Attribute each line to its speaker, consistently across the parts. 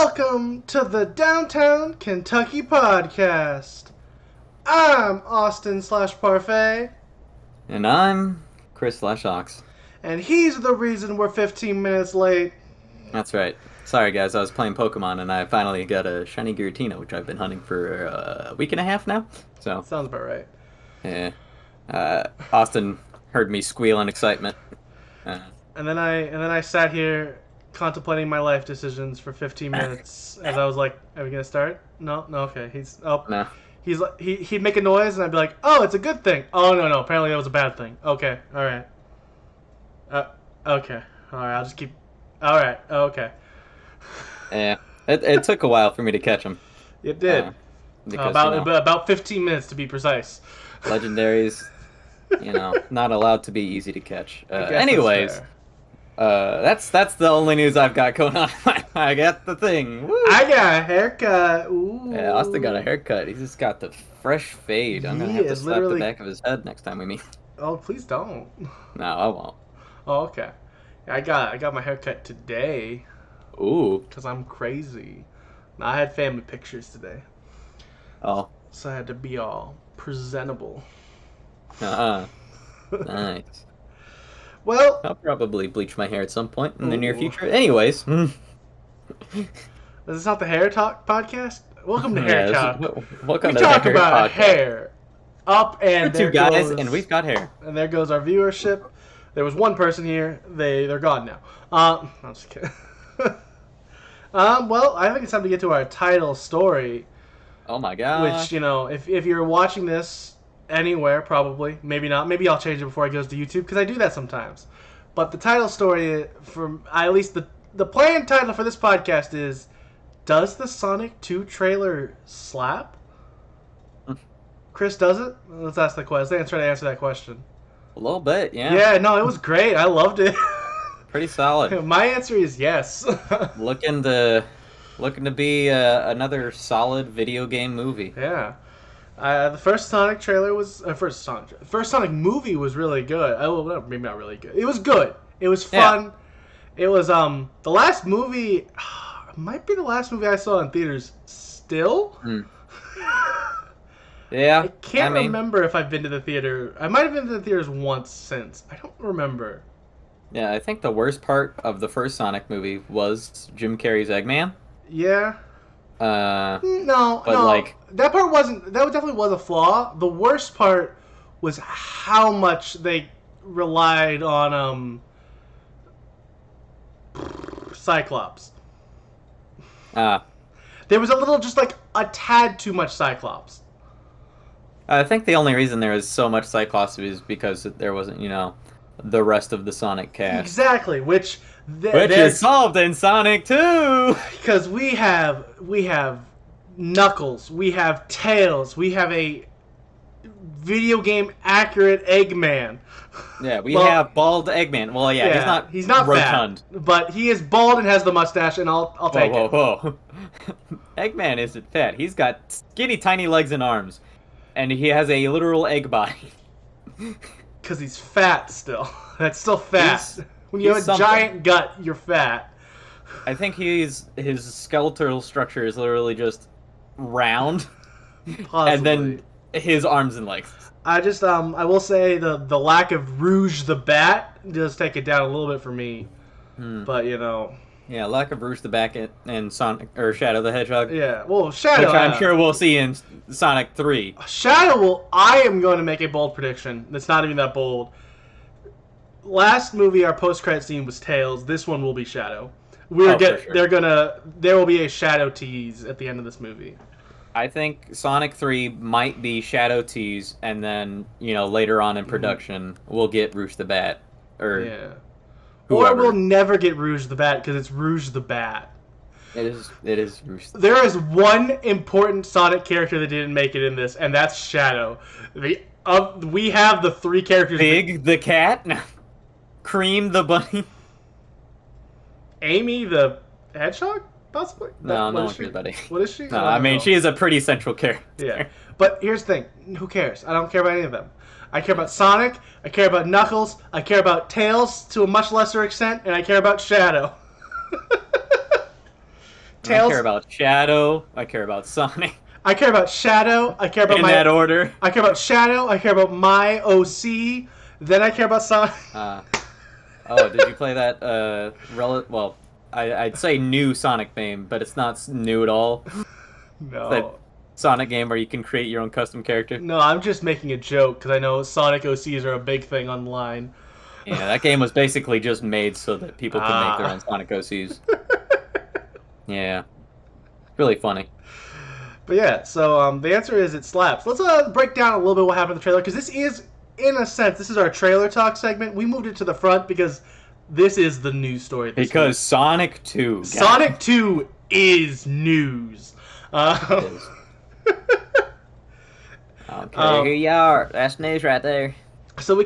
Speaker 1: Welcome to the Downtown Kentucky Podcast. I'm Austin/Parfait.
Speaker 2: And I'm Chris/Ox.
Speaker 1: And he's the reason we're 15 minutes late.
Speaker 2: That's right. Sorry guys, I was playing Pokemon and I finally got a shiny Giratina, which I've been hunting for a week and a half now. So
Speaker 1: Sounds about right.
Speaker 2: yeah. Austin heard me squeal in excitement.
Speaker 1: And then I sat here contemplating my life decisions for 15 minutes as I was like, are we gonna start? No, okay.
Speaker 2: No.
Speaker 1: He'd make a noise and I'd be like, oh, it's a good thing. Oh no, apparently that was a bad thing. Okay, alright. Okay. Alright, I'll just keep alright, okay.
Speaker 2: Yeah. It took a while for me to catch him.
Speaker 1: It did.
Speaker 2: Because,
Speaker 1: about 15 minutes to be precise.
Speaker 2: Legendaries, not allowed to be easy to catch. Anyways. That's the only news I've got going on. I got the thing. Woo!
Speaker 1: I got a haircut. Ooh.
Speaker 2: Yeah, Austin got a haircut. He's just got the fresh fade. I'm gonna have to slap the back of his head next time we meet.
Speaker 1: Oh, please don't.
Speaker 2: No, I won't.
Speaker 1: Oh, okay. I got my haircut today.
Speaker 2: Ooh.
Speaker 1: Because I'm crazy. I had family pictures today.
Speaker 2: Oh.
Speaker 1: So I had to be all presentable.
Speaker 2: Nice.
Speaker 1: Well,
Speaker 2: I'll probably bleach my hair at some point in the near future. Anyways.
Speaker 1: Is this not the Hair Talk podcast? Welcome to Hair Talk.
Speaker 2: Welcome
Speaker 1: we
Speaker 2: to
Speaker 1: talk
Speaker 2: Hair
Speaker 1: about
Speaker 2: Podcast.
Speaker 1: Hair. Up and
Speaker 2: We're two guys, and we've got hair.
Speaker 1: And there goes our viewership. There was one person here. They're gone now. I'm just kidding. Well, I think it's time to get to our title story.
Speaker 2: Oh my god.
Speaker 1: Which, if you're watching this anywhere, probably, maybe not. Maybe I'll change it before it goes to YouTube, because I do that sometimes. But the title story, at least the planned title for this podcast is, Does the Sonic 2 trailer slap? Chris, does it? Let's ask the question. Let's try to answer that question.
Speaker 2: A little bit, yeah.
Speaker 1: Yeah, no, it was great. I loved it.
Speaker 2: Pretty solid.
Speaker 1: My answer is yes.
Speaker 2: Looking to be another solid video game movie.
Speaker 1: Yeah. The first Sonic trailer was first Sonic movie was really good. Oh, maybe not really good. It was good. It was fun. Yeah. It was the last movie. Might be the last movie I saw in theaters. Still.
Speaker 2: Yeah.
Speaker 1: I can't remember if I've been to the theater. I might have been to the theaters once since. I don't remember.
Speaker 2: Yeah, I think the worst part of the first Sonic movie was Jim Carrey's Eggman.
Speaker 1: Yeah. No.
Speaker 2: Like,
Speaker 1: that part wasn't. That definitely was a flaw. The worst part was how much they relied on Cyclops. There was just like a tad too much Cyclops.
Speaker 2: I think the only reason there was so much Cyclops is because there wasn't, the rest of the Sonic cast.
Speaker 1: Exactly, which
Speaker 2: is solved in Sonic 2.
Speaker 1: Because we have Knuckles, we have Tails, we have a video game accurate Eggman.
Speaker 2: Yeah, we have bald Eggman. Well, yeah,
Speaker 1: he's not
Speaker 2: rotund,
Speaker 1: fat, but he is bald and has the mustache, and I'll take it.
Speaker 2: Whoa. Eggman isn't fat. He's got skinny, tiny legs and arms, and he has a literal egg body.
Speaker 1: Because he's fat still. That's still fat. When you have a giant gut, you're fat.
Speaker 2: I think his skeletal structure is literally just round,
Speaker 1: Possibly.
Speaker 2: and then his arms and legs.
Speaker 1: I will say the lack of Rouge the Bat does take it down a little bit for me. But
Speaker 2: yeah, lack of Rouge the Bat and Sonic or Shadow the Hedgehog.
Speaker 1: Yeah, well, Shadow,
Speaker 2: which I'm sure we'll see in Sonic 3.
Speaker 1: Shadow I am going to make a bold prediction. That's not even that bold. Last movie, our post-credit scene was Tails. This one will be Shadow.
Speaker 2: For sure.
Speaker 1: There will be a Shadow tease at the end of this movie.
Speaker 2: I think Sonic 3 might be Shadow tease, and then, later on in production, we'll get Rouge the Bat. Or whoever.
Speaker 1: Or we'll never get Rouge the Bat, because it's Rouge the Bat.
Speaker 2: It is Rouge the Bat.
Speaker 1: There is one important Sonic character that didn't make it in this, and that's Shadow. We have the three characters.
Speaker 2: Big the cat? Cream the bunny?
Speaker 1: Amy the hedgehog? Possibly?
Speaker 2: No one cares about Amy.
Speaker 1: What is she?
Speaker 2: No, she is a pretty central character.
Speaker 1: Yeah. But here's the thing. Who cares? I don't care about any of them. I care about Sonic, I care about Knuckles, I care about Tails to a much lesser extent, and I care about Shadow. Tails.
Speaker 2: I care about Shadow. I care about Sonic.
Speaker 1: I care about Shadow. I care about
Speaker 2: in that order.
Speaker 1: I care about Shadow. I care about my OC. Then I care about Sonic.
Speaker 2: Oh, did you play that? Well, I'd say new Sonic game, but it's not new at all.
Speaker 1: No.
Speaker 2: That Sonic game where you can create your own custom character.
Speaker 1: No, I'm just making a joke because I know Sonic OCs are a big thing online.
Speaker 2: Yeah, that game was basically just made so that people could make their own Sonic OCs. Yeah. Really funny.
Speaker 1: But yeah, so the answer is it slaps. Let's break down a little bit what happened in the trailer, because this is, in a sense, this is our trailer talk segment. We moved it to the front because this is the news story.
Speaker 2: Because week. Sonic 2.
Speaker 1: Sonic 2 is news.
Speaker 2: It is. Okay, here you are. That's news right there.
Speaker 1: So we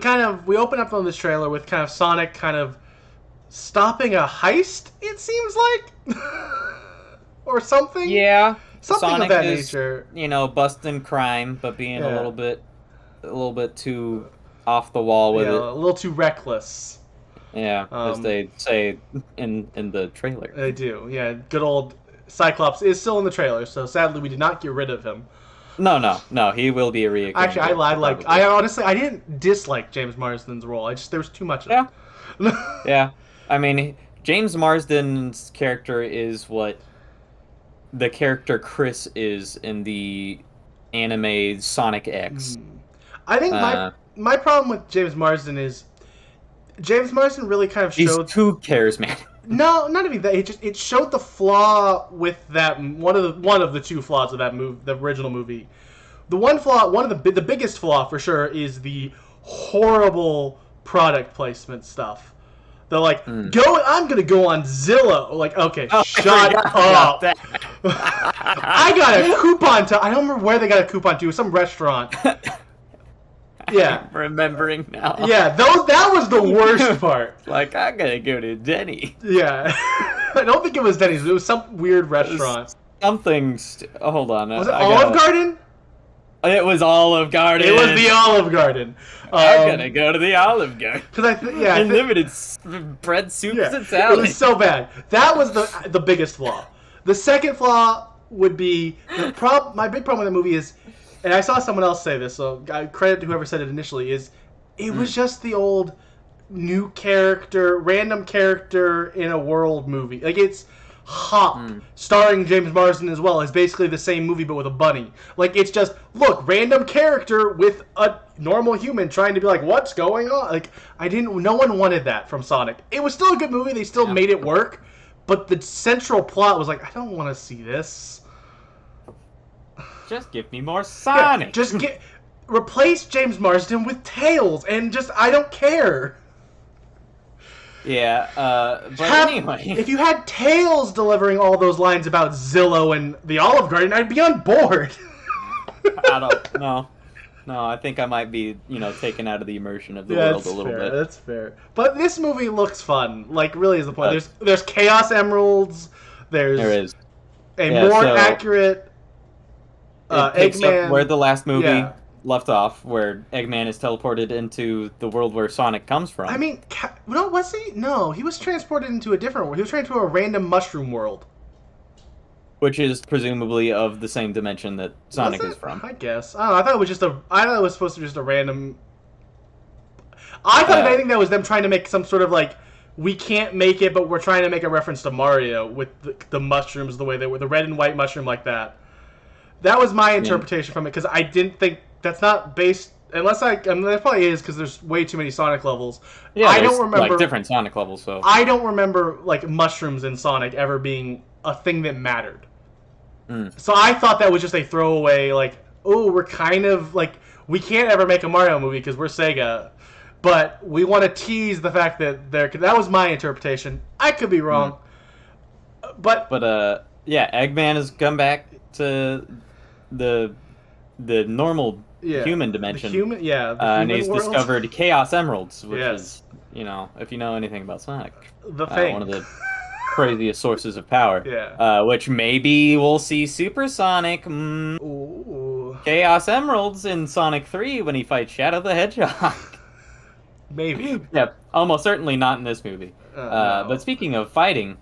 Speaker 1: open up on this trailer with kind of Sonic kind of stopping a heist, it seems like. Or something.
Speaker 2: Yeah.
Speaker 1: Something
Speaker 2: Sonic
Speaker 1: of that
Speaker 2: is,
Speaker 1: nature.
Speaker 2: busting crime, but being a little bit too off the wall with it.
Speaker 1: A little too reckless.
Speaker 2: Yeah, as they say in the trailer.
Speaker 1: They do. Yeah, good old Cyclops is still in the trailer, so sadly we did not get rid of him.
Speaker 2: No, he will be a reoccurring.
Speaker 1: Actually, I honestly I didn't dislike James Marsden's role. There was too much of it.
Speaker 2: Yeah. I mean, James Marsden's character is what the character Chris is in the anime Sonic X.
Speaker 1: I think my problem with James Marsden is James Marsden really kind of showed...
Speaker 2: He's too charismatic.
Speaker 1: No, not even that. It showed the flaw with that one of the two flaws of that movie, the original movie. The one flaw, the biggest flaw for sure, is the horrible product placement stuff. They're like, I'm gonna go on Zillow. Like, okay, shut up. I got a coupon to. I don't remember where they got a coupon to. Some restaurant. Yeah.
Speaker 2: I'm remembering now.
Speaker 1: Yeah, that was the worst part.
Speaker 2: Like, I'm gonna go to Denny.
Speaker 1: Yeah. I don't think it was Denny's. It was some weird restaurant.
Speaker 2: Hold on.
Speaker 1: Was it Olive Garden?
Speaker 2: It was Olive Garden.
Speaker 1: It was the Olive Garden.
Speaker 2: I'm gonna go to the Olive Garden.
Speaker 1: Because
Speaker 2: unlimited bread, soups, and salad.
Speaker 1: It was so bad. That was the biggest flaw. The second flaw would be my big problem with the movie is, and I saw someone else say this, so I credit to whoever said it initially, is it was just the old new character, random character in a world movie. Like, it's Hop, starring James Marsden as well, is basically the same movie but with a bunny. Like, it's just, look, random character with a normal human trying to be like, what's going on? Like, no one wanted that from Sonic. It was still a good movie, they still made it work, but the central plot was like, I don't want to see this.
Speaker 2: Just give me more Sonic.
Speaker 1: Yeah, replace James Marsden with Tails, and I don't care.
Speaker 2: Yeah, but anyway.
Speaker 1: If you had Tails delivering all those lines about Zillow and the Olive Garden, I'd be on board.
Speaker 2: I don't know. No, I think I might be, taken out of the immersion of the world a little bit.
Speaker 1: That's fair. But this movie looks fun. Like, really is the point. There's Chaos Emeralds. There is a more accurate Eggman.
Speaker 2: Where the last movie left off, where Eggman is teleported into the world where Sonic comes from.
Speaker 1: I mean, no, was he? No, he was transported into a different world. He was transported to a random mushroom world.
Speaker 2: Which is presumably of the same dimension that Sonic is from.
Speaker 1: I guess. I don't know. I thought it was supposed to be just a random... I thought if anything that was them trying to make some sort of, like, we can't make it, but we're trying to make a reference to Mario with the mushrooms the way they were, the red and white mushroom like that. That was my interpretation from it, because I didn't think that's not based, unless that probably is, because there's way too many Sonic levels.
Speaker 2: Yeah, I don't remember like different Sonic levels. So
Speaker 1: I don't remember like mushrooms in Sonic ever being a thing that mattered. So I thought that was just a throwaway, like, oh, we're kind of like, we can't ever make a Mario movie because we're Sega, but we want to tease the fact that that was my interpretation. I could be wrong, but
Speaker 2: Eggman has come back to the normal human dimension. And he's discovered Chaos Emeralds, which is, if you know anything about Sonic, one of the craziest sources of power. Which maybe we'll see Supersonic Chaos Emeralds in Sonic 3 when he fights Shadow the Hedgehog.
Speaker 1: Maybe.
Speaker 2: Yeah, almost certainly not in this movie.
Speaker 1: No.
Speaker 2: But speaking of fighting,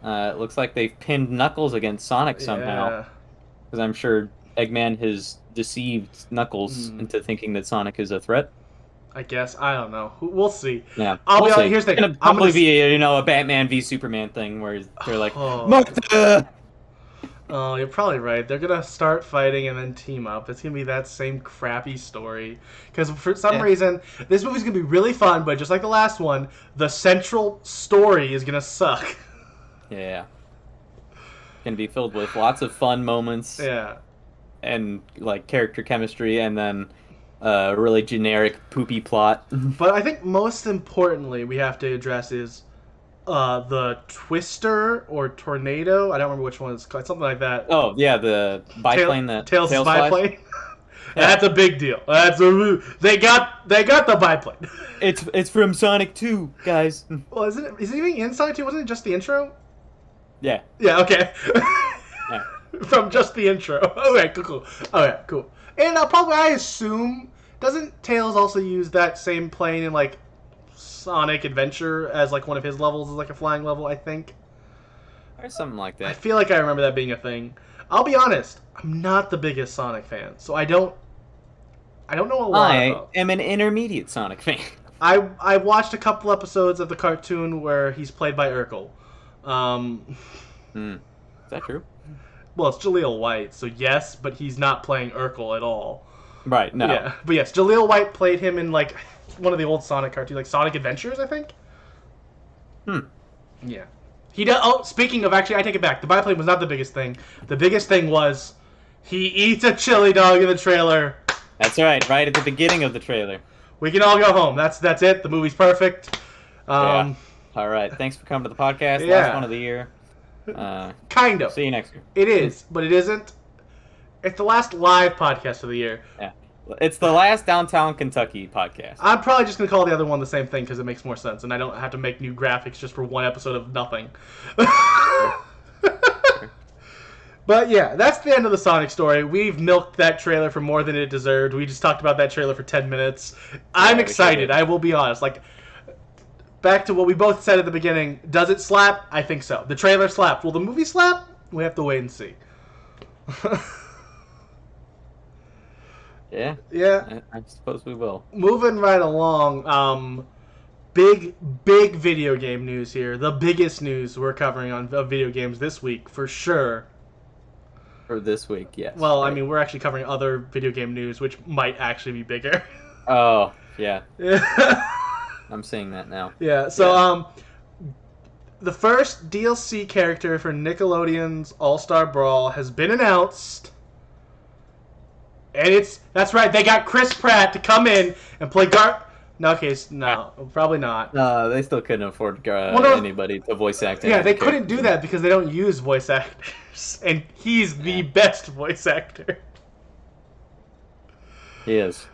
Speaker 2: It looks like they've pinned Knuckles against Sonic somehow. Because I'm sure Eggman has deceived Knuckles into thinking that Sonic is a threat.
Speaker 1: I guess. I don't know. We'll see.
Speaker 2: Yeah.
Speaker 1: I'll be honest. Here's the thing.
Speaker 2: It's gonna probably be a Batman v Superman thing where they're like, Martha!
Speaker 1: Oh, you're probably right. They're gonna start fighting and then team up. It's gonna be that same crappy story. Because for some reason, this movie's gonna be really fun, but just like the last one, the central story is gonna suck.
Speaker 2: Yeah. Gonna be filled with lots of fun moments.
Speaker 1: Yeah.
Speaker 2: And like character chemistry, and then really generic poopy plot.
Speaker 1: But I think most importantly we have to address is the Twister or Tornado. I don't remember which one it's called. Something like that.
Speaker 2: Oh yeah, the biplane,
Speaker 1: Tails biplane. That's a big deal. They got the biplane.
Speaker 2: It's from Sonic 2, guys.
Speaker 1: Well, is it even in Sonic 2? Wasn't it just the intro?
Speaker 2: Yeah.
Speaker 1: Yeah. Okay.
Speaker 2: Yeah.
Speaker 1: From just the intro. Okay. Cool. Okay. Cool. And I assume, doesn't Tails also use that same plane in like Sonic Adventure as like one of his levels, as like a flying level, I think?
Speaker 2: Or something like that.
Speaker 1: I feel like I remember that being a thing. I'll be honest, I'm not the biggest Sonic fan, so I don't know a lot about.
Speaker 2: I am an intermediate Sonic fan.
Speaker 1: I watched a couple episodes of the cartoon where he's played by Urkel.
Speaker 2: Is that true?
Speaker 1: Well, it's Jaleel White, so yes, but he's not playing Urkel at all.
Speaker 2: Right, no.
Speaker 1: Yeah, but yes, Jaleel White played him in, like, one of the old Sonic cartoons, like Sonic Adventures, I think? Yeah. He does. Oh, speaking of, actually, I take it back. The biplane was not the biggest thing. The biggest thing was he eats a chili dog in the trailer.
Speaker 2: That's right at the beginning of the trailer.
Speaker 1: We can all go home. That's it. The movie's perfect.
Speaker 2: Yeah. All right. Thanks for coming to the podcast. Last one of the year.
Speaker 1: Kind of.
Speaker 2: See you next year.
Speaker 1: It is, but it isn't. It's the last live podcast of the year.
Speaker 2: Yeah. It's the last Downtown Kentucky podcast.
Speaker 1: I'm probably just going to call the other one the same thing because it makes more sense, and I don't have to make new graphics just for one episode of nothing. But yeah, that's the end of the Sonic story. We've milked that trailer for more than it deserved. We just talked about that trailer for 10 minutes. I'm excited. I will be honest. Like, back to what we both said at the beginning. Does it slap? I think so. The trailer slapped. Will the movie slap? We have to wait and see.
Speaker 2: Yeah.
Speaker 1: Yeah.
Speaker 2: I suppose we will.
Speaker 1: Moving right along. Big video game news here. The biggest news we're covering on video games this week, for sure.
Speaker 2: For this week, yes.
Speaker 1: Well, right. I mean, we're actually covering other video game news, which might actually be bigger.
Speaker 2: Oh, yeah. I'm seeing that now.
Speaker 1: Yeah, so, the first DLC character for Nickelodeon's All-Star Brawl has been announced. And that's right, they got Chris Pratt to come in and play No, probably not.
Speaker 2: No, they still couldn't afford anybody to voice act.
Speaker 1: Yeah, they couldn't do that because they don't use voice actors. And he's the best voice actor.
Speaker 2: He is.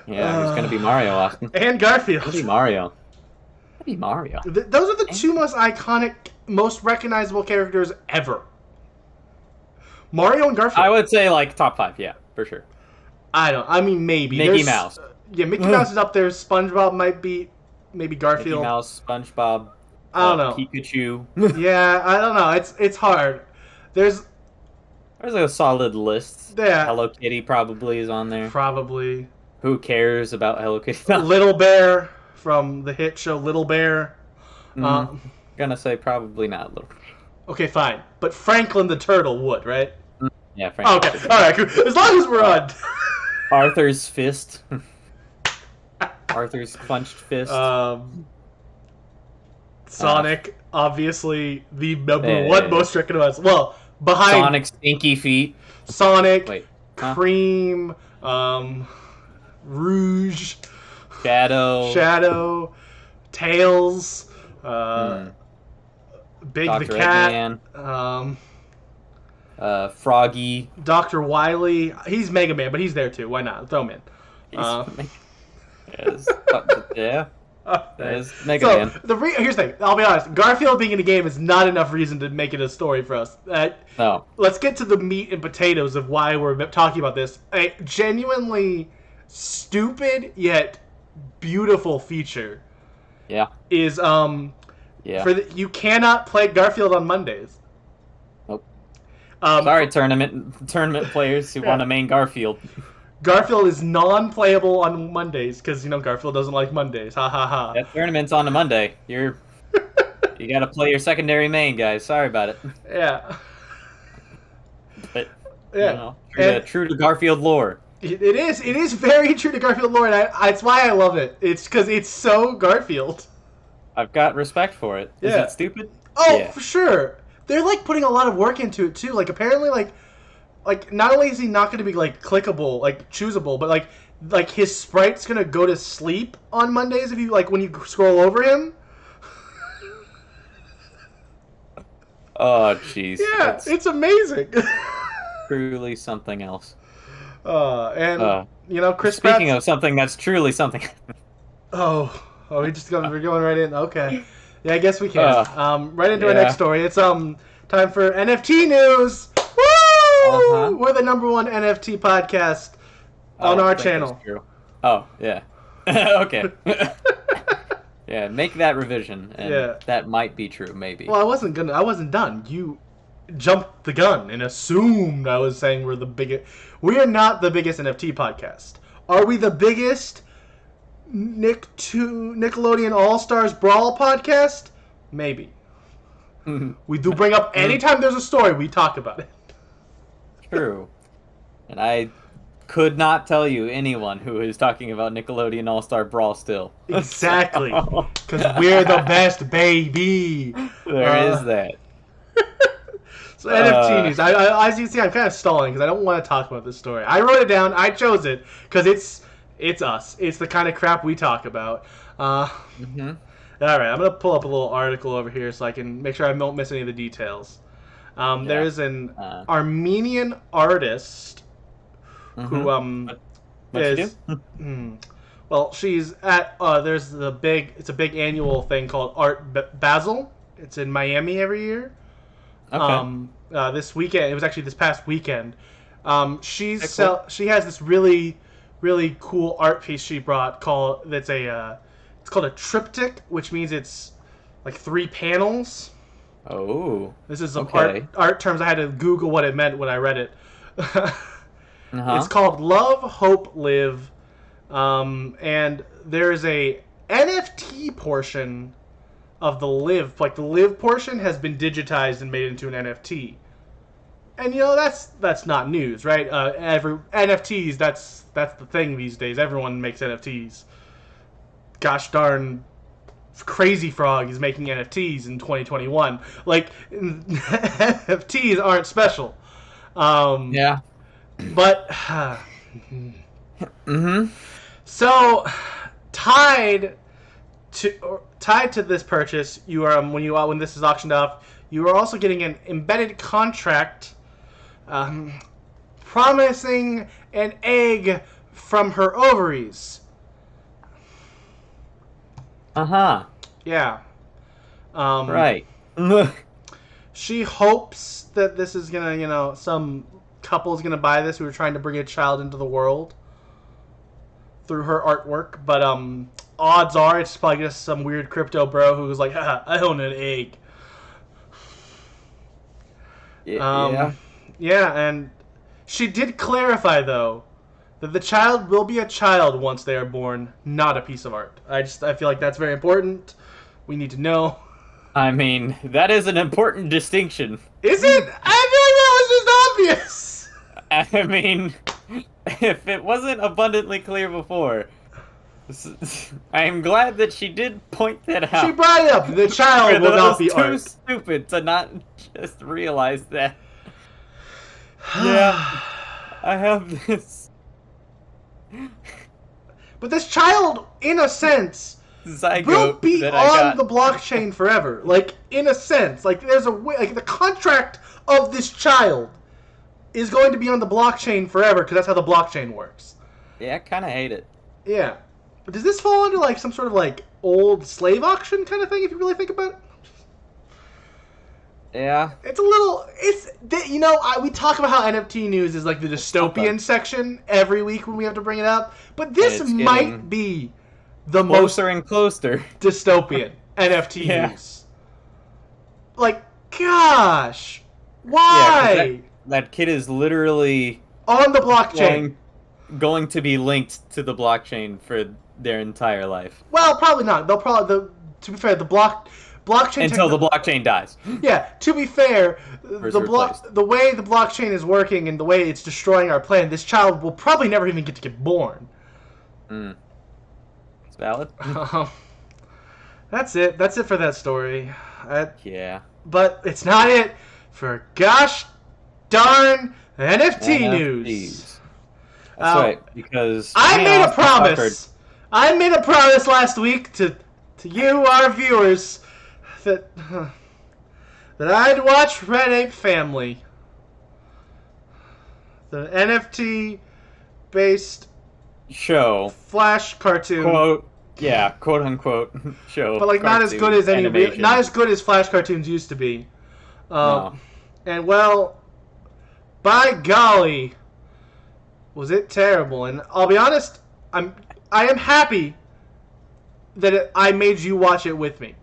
Speaker 2: Yeah, he's going to be Mario, Austin.
Speaker 1: And Garfield.
Speaker 2: It'll be Mario. It'll be Mario.
Speaker 1: Those are the two most iconic, most recognizable characters ever. Mario and Garfield.
Speaker 2: I would say, like, top 5, yeah, for sure.
Speaker 1: I mean, maybe.
Speaker 2: Mickey Mouse.
Speaker 1: Yeah, Mickey Mouse is up there. SpongeBob might be, maybe Garfield.
Speaker 2: Mickey Mouse, SpongeBob.
Speaker 1: I don't know.
Speaker 2: Pikachu.
Speaker 1: Yeah, I don't know. It's hard. There's
Speaker 2: a solid list.
Speaker 1: Yeah.
Speaker 2: Hello Kitty probably is on there.
Speaker 1: Probably.
Speaker 2: Who cares about Hello Kitty?
Speaker 1: Little Bear from the hit show Little Bear.
Speaker 2: Gonna say probably not Little Bear.
Speaker 1: Okay, fine. But Franklin the Turtle would, right?
Speaker 2: Yeah, Franklin.
Speaker 1: Okay, alright, cool. As long as we're on.
Speaker 2: Arthur's fist. Arthur's clenched fist.
Speaker 1: Sonic, obviously the number one most recognized. Well, behind
Speaker 2: Sonic's stinky feet.
Speaker 1: Sonic, Cream, Rouge,
Speaker 2: Shadow,
Speaker 1: Tails, Big
Speaker 2: Dr.
Speaker 1: the Cat,
Speaker 2: Eggman, Froggy,
Speaker 1: Dr. Wily. He's Mega Man, but he's there too. Why not? Throw him in.
Speaker 2: Yeah. That is Mega Man.
Speaker 1: Here's the thing. I'll be honest. Garfield being in the game is not enough reason to make it a story for us.
Speaker 2: No.
Speaker 1: Let's get to the meat and potatoes of why we're talking about this. A genuinely stupid yet beautiful feature.
Speaker 2: Yeah.
Speaker 1: Is
Speaker 2: Yeah.
Speaker 1: You cannot play Garfield on Mondays.
Speaker 2: Nope. Sorry, tournament players who want to main Garfield.
Speaker 1: Garfield is non-playable on Mondays because Garfield doesn't like Mondays. Ha ha ha.
Speaker 2: That tournament's on a Monday. You gotta play your secondary main, guys. Sorry about it.
Speaker 1: Yeah.
Speaker 2: But true to Garfield lore.
Speaker 1: It is very true to Garfield lore, and that's why I love it. It's because it's so Garfield.
Speaker 2: I've got respect for it. Is it stupid?
Speaker 1: Oh, yeah. For sure. They're putting a lot of work into it too. Apparently, not only is he not going to be clickable, choosable, but his sprite's going to go to sleep on Mondays if you when you scroll over him.
Speaker 2: Oh, jeez.
Speaker 1: Yeah, it's amazing.
Speaker 2: Truly something else.
Speaker 1: Chris.
Speaker 2: Speaking of something that's truly something.
Speaker 1: we're going right in. Okay. Yeah, I guess we can. Right into our next story. It's time for NFT news. Woo! We're the #1 NFT podcast on our channel.
Speaker 2: True. Oh, yeah. Okay. Yeah, make that revision, and that might be true, maybe.
Speaker 1: Well, I wasn't done. You jumped the gun and assumed I was saying we're the biggest. We are not the biggest NFT podcast. Are we the biggest Nickelodeon All-Stars Brawl podcast? Maybe. We do bring up anytime there's a story, we talk about it.
Speaker 2: True. And I could not tell you anyone who is talking about Nickelodeon All-Star Brawl still.
Speaker 1: Exactly. Because we're the best, baby.
Speaker 2: There is that.
Speaker 1: So NFT news. As you can see, I'm kind of stalling because I don't want to talk about this story. I wrote it down. I chose it because it's us. It's the kind of crap we talk about. All right, I'm going to pull up a little article over here so I can make sure I don't miss any of the details. There is an Armenian artist who is well, she's at it's a big annual thing called Art Basel. It's in Miami every year.
Speaker 2: Okay.
Speaker 1: This weekend, it was actually this past weekend. She has this really, really cool art piece she brought it's called a triptych, which means it's 3 panels.
Speaker 2: Oh.
Speaker 1: This is some art terms. I had to Google what it meant when I read it. It's called Love, Hope, Live. And there is a NFT portion of the Live. The Live portion has been digitized and made into an NFT. And that's not news, right? NFTs, that's the thing these days. Everyone makes NFTs. Gosh darn Crazy Frog is making NFTs in 2021. NFTs aren't special.
Speaker 2: Yeah.
Speaker 1: But so tied to this purchase, you are when this is auctioned off, you are also getting an embedded contract promising an egg from her ovaries. Yeah.
Speaker 2: Right.
Speaker 1: She hopes that this is gonna, some couple's gonna buy this who are trying to bring a child into the world through her artwork, but odds are it's probably just some weird crypto bro who's like, I own an egg. Yeah, and she did clarify though that the child will be a child once they are born, not a piece of art. I feel like that's very important. We need to know.
Speaker 2: I mean, that is an important distinction.
Speaker 1: Is it? I feel like that was just obvious.
Speaker 2: I mean, if it wasn't abundantly clear before, I am glad that she did point that out.
Speaker 1: She brought it up. The child will not be art.
Speaker 2: Too stupid to not just realize that. Yeah, I have this.
Speaker 1: But this child, in a sense, will be on the blockchain forever. In a sense, there's a way. The contract of this child is going to be on the blockchain forever because that's how the blockchain works.
Speaker 2: Yeah, I kind of hate it.
Speaker 1: Yeah, but does this fall under some sort of old slave auction kind of thing? If you really think about it.
Speaker 2: Yeah.
Speaker 1: It's a little. We talk about how NFT news is the dystopian section every week when we have to bring it up, but this might be the
Speaker 2: closer and closer
Speaker 1: dystopian NFT news. Like, gosh, why?
Speaker 2: That kid is literally
Speaker 1: on the blockchain.
Speaker 2: Going to be linked to the blockchain for their entire life.
Speaker 1: Well, probably not. They'll probably, to be fair, the blockchain
Speaker 2: until the blockchain dies.
Speaker 1: Yeah, to be fair, the way the blockchain is working and the way it's destroying our planet, this child will probably never even get born.
Speaker 2: It's valid.
Speaker 1: That's it. That's it for that story.
Speaker 2: Yeah.
Speaker 1: But it's not it for gosh darn NFT news.
Speaker 2: That's right, because
Speaker 1: I made a promise. I made a promise last week to you, our viewers, that I'd watch Red Ape Family, the NFT-based
Speaker 2: show,
Speaker 1: Flash cartoon,
Speaker 2: quote unquote show,
Speaker 1: but like not as good as not as good as Flash cartoons used to be.
Speaker 2: No.
Speaker 1: And well, by golly, was it terrible? And I'll be honest, I am happy that I made you watch it with me.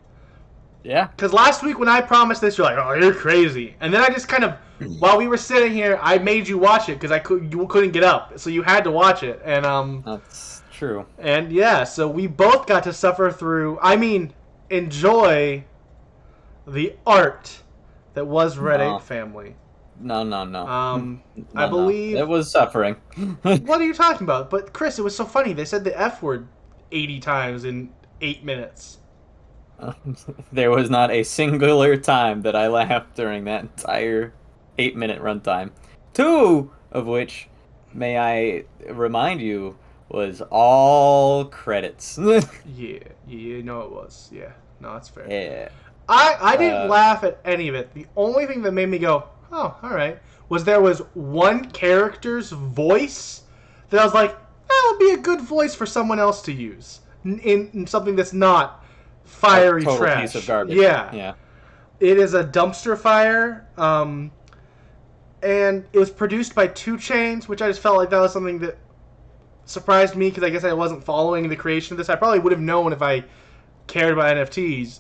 Speaker 2: Yeah.
Speaker 1: Because last week when I promised this, you're like, "Oh, you're crazy," and then I just kind of, while we were sitting here, I made you watch it because you couldn't get up, so you had to watch it, and
Speaker 2: That's true.
Speaker 1: And yeah, so we both got to suffer through. I mean, enjoy the art that was Red Ape Family.
Speaker 2: No.
Speaker 1: I believe
Speaker 2: it was suffering.
Speaker 1: What are you talking about? But Chris, it was so funny. They said the F word 80 times in 8 minutes.
Speaker 2: There was not a singular time that I laughed during that entire 8-minute runtime. 2 of which, may I remind you, was all credits.
Speaker 1: Yeah, no, it was. Yeah, no, that's fair.
Speaker 2: Yeah.
Speaker 1: I didn't laugh at any of it. The only thing that made me go, oh, all right, there was one character's voice that I was like, that would be a good voice for someone else to use in something that's not fiery
Speaker 2: total
Speaker 1: trash.
Speaker 2: Piece of garbage.
Speaker 1: Yeah. It is a dumpster fire, and it was produced by 2 Chainz, which I just felt like that was something that surprised me because I guess I wasn't following the creation of this. I probably would have known if I cared about NFTs.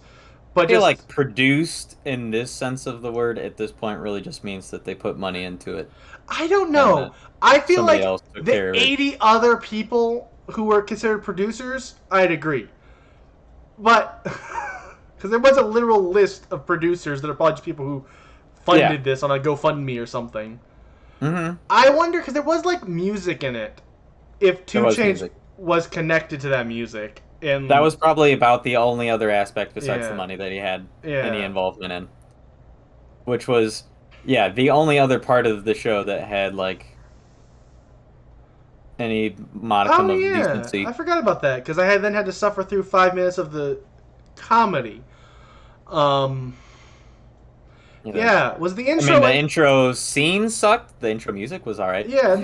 Speaker 1: But
Speaker 2: I feel like produced in this sense of the word at this point really just means that they put money into it.
Speaker 1: I don't know. I feel like the 80 other people who were considered producers, I'd agree. But, because there was a literal list of producers that are probably just people who funded this on a GoFundMe or something.
Speaker 2: Mm-hmm.
Speaker 1: I wonder, because there was like music in it, if 2 Chainz was connected to that music. And
Speaker 2: that was probably about the only other aspect besides the money that he had any involvement in. Which was, the only other part of the show that had, like, any modicum of decency.
Speaker 1: I forgot about that, because I then had to suffer through 5 minutes of the comedy. Was the intro...
Speaker 2: I mean, the intro scene sucked. The intro music was alright.
Speaker 1: Yeah,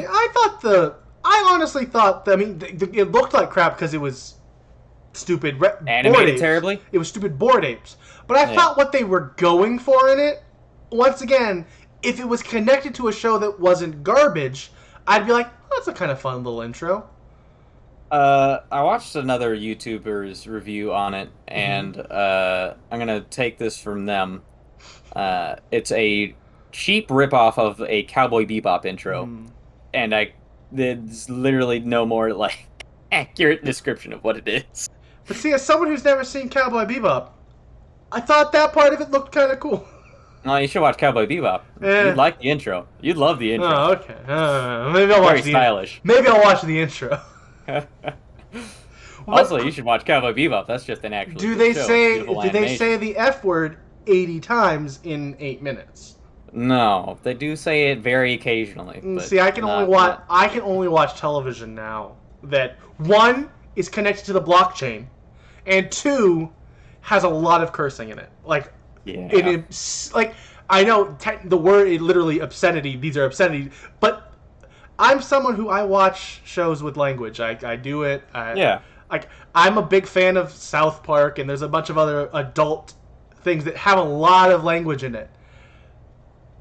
Speaker 1: I honestly thought... it looked like crap because it was... stupid
Speaker 2: animated terribly.
Speaker 1: It was stupid bored apes. But I thought what they were going for in it, once again, if it was connected to a show that wasn't garbage, I'd be like, oh, that's a kind of fun little intro.
Speaker 2: I watched another YouTuber's review on it, and I'm gonna take this from them. It's a cheap ripoff of a Cowboy Bebop intro, and there's literally no more like accurate description of what it is.
Speaker 1: But see, as someone who's never seen Cowboy Bebop, I thought that part of it looked kind of cool.
Speaker 2: No, you should watch Cowboy Bebop. You'd like the intro. You'd love the intro.
Speaker 1: Oh, okay. Maybe I'll watch
Speaker 2: stylish.
Speaker 1: Maybe I'll watch the intro.
Speaker 2: Also, you should watch Cowboy Bebop. That's just an actual.
Speaker 1: Do they say the F word 80 times in 8 minutes?
Speaker 2: No, they do say it very occasionally. But
Speaker 1: see, I can only watch television now that 1 is connected to the blockchain, and 2 has a lot of cursing in it. Like, I know the word is literally obscenity. These are obscenity, but I'm someone who I watch shows with language. I do it. I'm a big fan of South Park, and there's a bunch of other adult things that have a lot of language in it.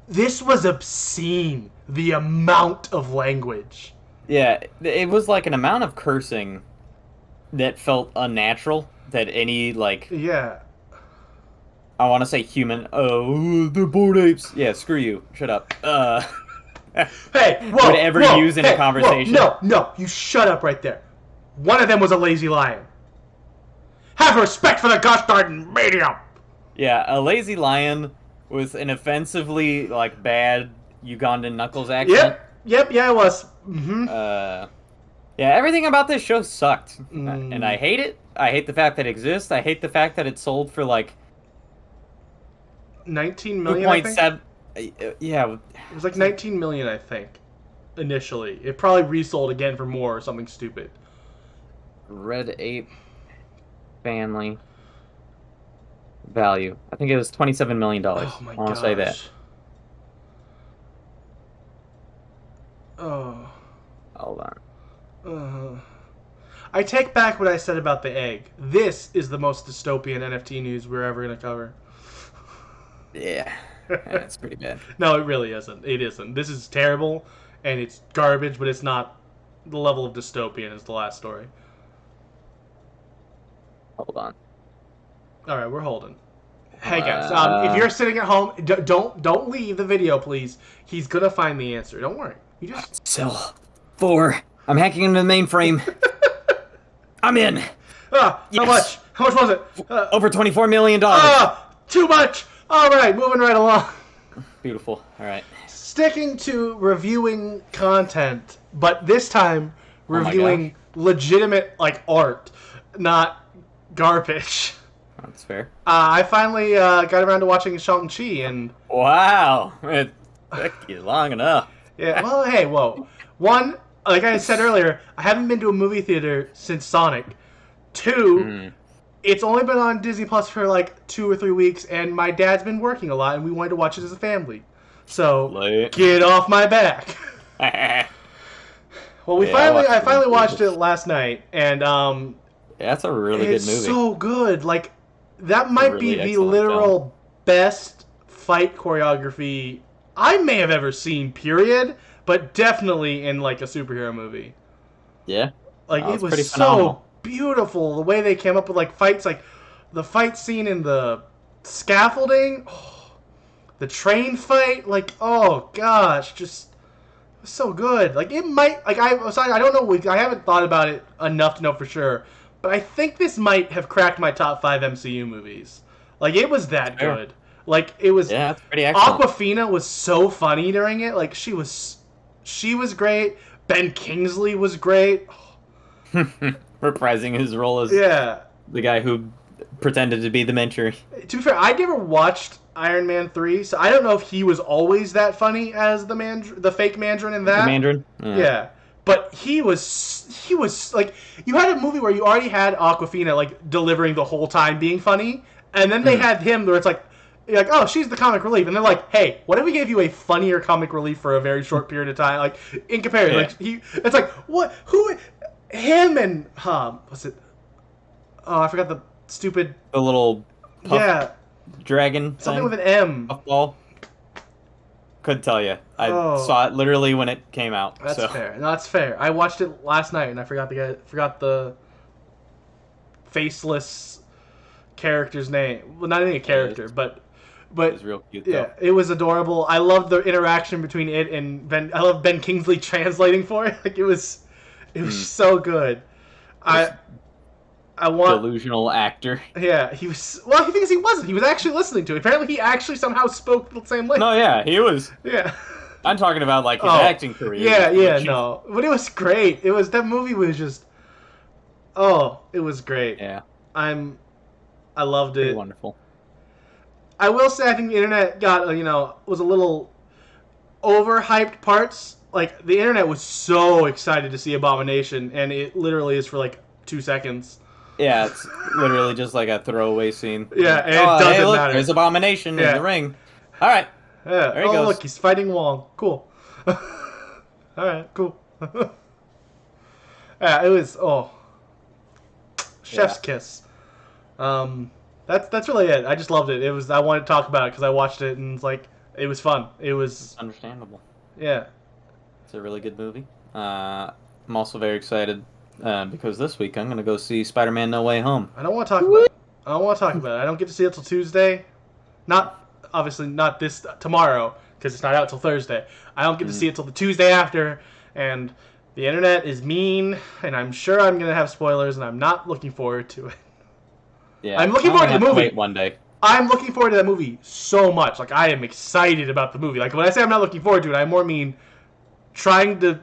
Speaker 1: This was obscene. The amount of language.
Speaker 2: Yeah, it was like an amount of cursing that felt unnatural. That any I want to say human. Oh, they're bored apes. Yeah, screw you. Shut up.
Speaker 1: Hey, whoa,
Speaker 2: would ever
Speaker 1: whoa,
Speaker 2: use in a conversation.
Speaker 1: Whoa, no, you shut up right there. One of them was a lazy lion. Have respect for the gosh darn medium.
Speaker 2: Yeah, a lazy lion with an offensively like bad Ugandan Knuckles accent.
Speaker 1: Yep, yeah, it was.
Speaker 2: Yeah, everything about this show sucked, and I hate it. I hate the fact that it exists. I hate the fact that it sold for like
Speaker 1: 19 million. 2.7.
Speaker 2: Yeah,
Speaker 1: it was like 19 million, I think. Initially, it probably resold again for more or something stupid.
Speaker 2: Red Ape family value. I think it was $27 million.
Speaker 1: Oh my gosh.
Speaker 2: I want to say that.
Speaker 1: Oh.
Speaker 2: Hold on.
Speaker 1: I take back what I said about the egg. This is the most dystopian NFT news we're ever going to cover.
Speaker 2: Yeah, it's pretty bad.
Speaker 1: No, it really isn't. It isn't. This is terrible, and it's garbage, but it's not the level of dystopian as the last story.
Speaker 2: Hold on.
Speaker 1: All right, we're holding. Hey guys, if you're sitting at home, don't leave the video, please. He's gonna find the answer. Don't worry. You just
Speaker 2: sell 4. I'm hacking into the mainframe. I'm in.
Speaker 1: Yes. How much? How much was it?
Speaker 2: Over $24 million.
Speaker 1: Too much. All right, moving right along.
Speaker 2: Beautiful. All right.
Speaker 1: Sticking to reviewing content, but this time reviewing legitimate like art, not garbage.
Speaker 2: That's fair.
Speaker 1: I finally got around to watching Shang-Chi, and
Speaker 2: wow, it took you long enough.
Speaker 1: Yeah. Well, hey, whoa. One, like I said earlier, I haven't been to a movie theater since Sonic. 2, it's only been on Disney Plus for like 2 or 3 weeks, and my dad's been working a lot, and we wanted to watch it as a family. So get off my back. Well, I finally watched it last night, and
Speaker 2: that's a really good movie.
Speaker 1: It's so good. Like that might be the literal best fight choreography I may have ever seen. Period. But definitely in like a superhero movie.
Speaker 2: Yeah.
Speaker 1: Like it was so beautiful the way they came up with like fights, like the fight scene in the scaffolding, the train fight, like oh gosh, just it was so good. Like it might, like I don't know, I haven't thought about it enough to know for sure, but I think this might have cracked my top 5 MCU movies. Like it was that good. Like it was.
Speaker 2: Yeah, it's pretty excellent.
Speaker 1: Awkwafina was so funny during it. Like she was great. Ben Kingsley was great.
Speaker 2: Reprising his role as the guy who pretended to be the Mentor.
Speaker 1: To be fair, I never watched Iron Man 3, so I don't know if he was always that funny as the fake Mandarin in that.
Speaker 2: The Mandarin?
Speaker 1: Yeah. But he was like, you had a movie where you already had Awkwafina like delivering the whole time being funny, and then they had him where it's like, you're like, oh, she's the comic relief. And they're like, hey, what if we gave you a funnier comic relief for a very short period of time? Like, in comparison, like it's like, what? Who? Him and, what's it? Oh, I forgot the stupid...
Speaker 2: The little puff dragon
Speaker 1: something with an M.
Speaker 2: Puffball. Couldn't tell you. I saw it literally when it came out.
Speaker 1: That's fair. No, that's fair. I watched it last night, and I forgot the faceless character's name. Well, not any character, but
Speaker 2: it was real cute, though.
Speaker 1: It was adorable. I loved the interaction between it and Ben. I love Ben Kingsley translating for it. Like it was so good. I want
Speaker 2: delusional actor.
Speaker 1: Yeah, he was. Well, he thinks he wasn't. He was actually listening to it. Apparently, he actually somehow spoke the same language.
Speaker 2: No, yeah, he was.
Speaker 1: Yeah.
Speaker 2: I'm talking about like his acting career.
Speaker 1: Yeah, no, but it was great. That movie was just. Oh, it was great.
Speaker 2: Yeah.
Speaker 1: I loved it.
Speaker 2: Pretty wonderful.
Speaker 1: I will say I think the internet was a little overhyped parts. Like the internet was so excited to see Abomination, and it literally is for like 2 seconds.
Speaker 2: Yeah, it's literally just like a throwaway scene.
Speaker 1: Yeah, and it doesn't matter.
Speaker 2: There's Abomination in the ring. All right.
Speaker 1: Yeah.
Speaker 2: There he goes.
Speaker 1: Look, he's fighting Wong. Cool. All right, cool. Yeah, it was chef's kiss. That's really it. I just loved it. I wanted to talk about it because I watched it and it's like it was fun. It's
Speaker 2: understandable.
Speaker 1: Yeah.
Speaker 2: It's a really good movie. I'm also very excited because this week I'm going to go see Spider-Man No Way Home.
Speaker 1: I don't want to talk about it. I don't get to see it till Tuesday. obviously not this tomorrow because it's not out till Thursday. I don't get to see it till the Tuesday after, and the internet is mean, and I'm sure I'm gonna have spoilers, and I'm not looking forward to it.
Speaker 2: Yeah,
Speaker 1: I'm looking forward to the movie.
Speaker 2: Wait one day.
Speaker 1: I'm looking forward to that movie so much. Like, I am excited about the movie. Like, when I say I'm not looking forward to it, I more mean trying to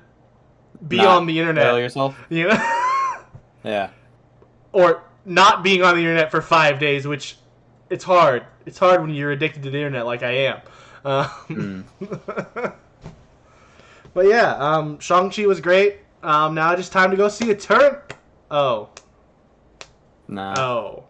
Speaker 1: be
Speaker 2: not
Speaker 1: on the internet.
Speaker 2: Spoil yourself.
Speaker 1: You know?
Speaker 2: Yeah.
Speaker 1: Or not being on the internet for 5 days, which it's hard. It's hard when you're addicted to the internet like I am. But yeah, Shang-Chi was great. Now just time to go see Oh.
Speaker 2: No.
Speaker 1: Oh.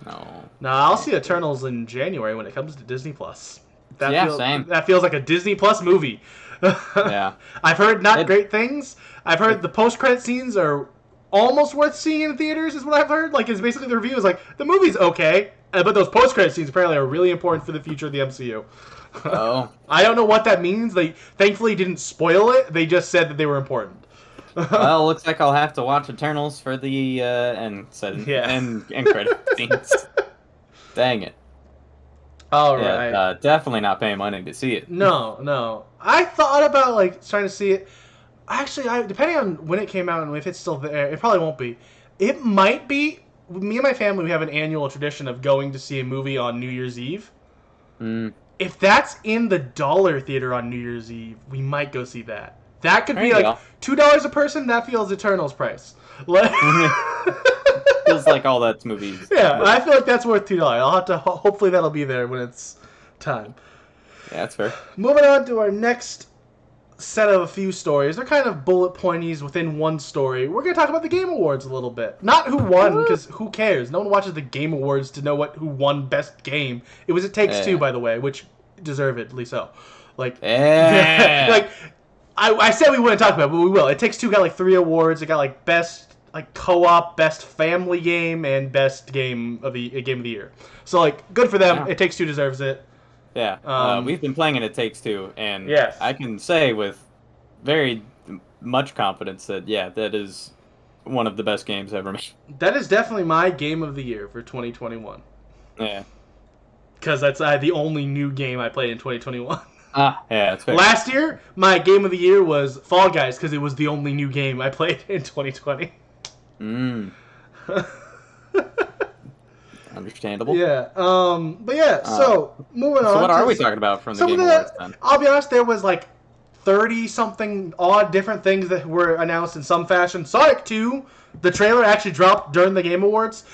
Speaker 2: No.
Speaker 1: No, I'll see Eternals in January when it comes to Disney Plus.
Speaker 2: Same.
Speaker 1: That feels like a Disney Plus movie.
Speaker 2: Yeah.
Speaker 1: I've heard great things. I've heard the post-credit scenes are almost worth seeing in theaters, is what I've heard. Like, it's basically the review is like, the movie's okay, but those post-credit scenes apparently are really important for the future of the MCU.
Speaker 2: Oh.
Speaker 1: I don't know what that means. They thankfully didn't spoil it. They just said that they were important.
Speaker 2: Well, looks like I'll have to watch Eternals for the end credit scenes. Dang it.
Speaker 1: All right.
Speaker 2: Yeah, definitely not paying money to see it.
Speaker 1: No. I thought about trying to see it. Actually, depending on when it came out and if it's still there, it probably won't be. It might be. Me and my family, we have an annual tradition of going to see a movie on New Year's Eve. If that's in the Dollar Theater on New Year's Eve, we might go see that. That could be like $2 a person. That feels Eternals price.
Speaker 2: Feels like all that's movies.
Speaker 1: Yeah, I feel like that's worth $2. I'll have to. Hopefully, that'll be there when it's time.
Speaker 2: Yeah, that's fair.
Speaker 1: Moving on to our next set of a few stories. They're kind of bullet pointies within one story. We're going to talk about the Game Awards a little bit. Not who won, because who cares? No one watches the Game Awards to know who won Best Game. It was It Takes Two, by the way, which deservedly so. I said we wouldn't talk about it, but we will. It Takes Two got 3 awards. It got Best Co-op, Best Family Game, and Best Game of the Year. So good for them. Yeah. It Takes Two deserves it.
Speaker 2: Yeah, we've been playing It Takes Two, and I can say with very much confidence that that is one of the best games ever made.
Speaker 1: That is definitely my Game of the Year for 2021.
Speaker 2: Yeah.
Speaker 1: Because that's the only new game I played in 2021.
Speaker 2: Yeah, that's fair.
Speaker 1: Last year, my Game of the Year was Fall Guys, because it was the only new game I played in 2020.
Speaker 2: Understandable.
Speaker 1: Yeah. So moving on.
Speaker 2: So what are we talking about from the Game Awards then?
Speaker 1: I'll be honest, there was 30-something odd different things that were announced in some fashion. Sonic 2, the trailer actually dropped during the Game Awards.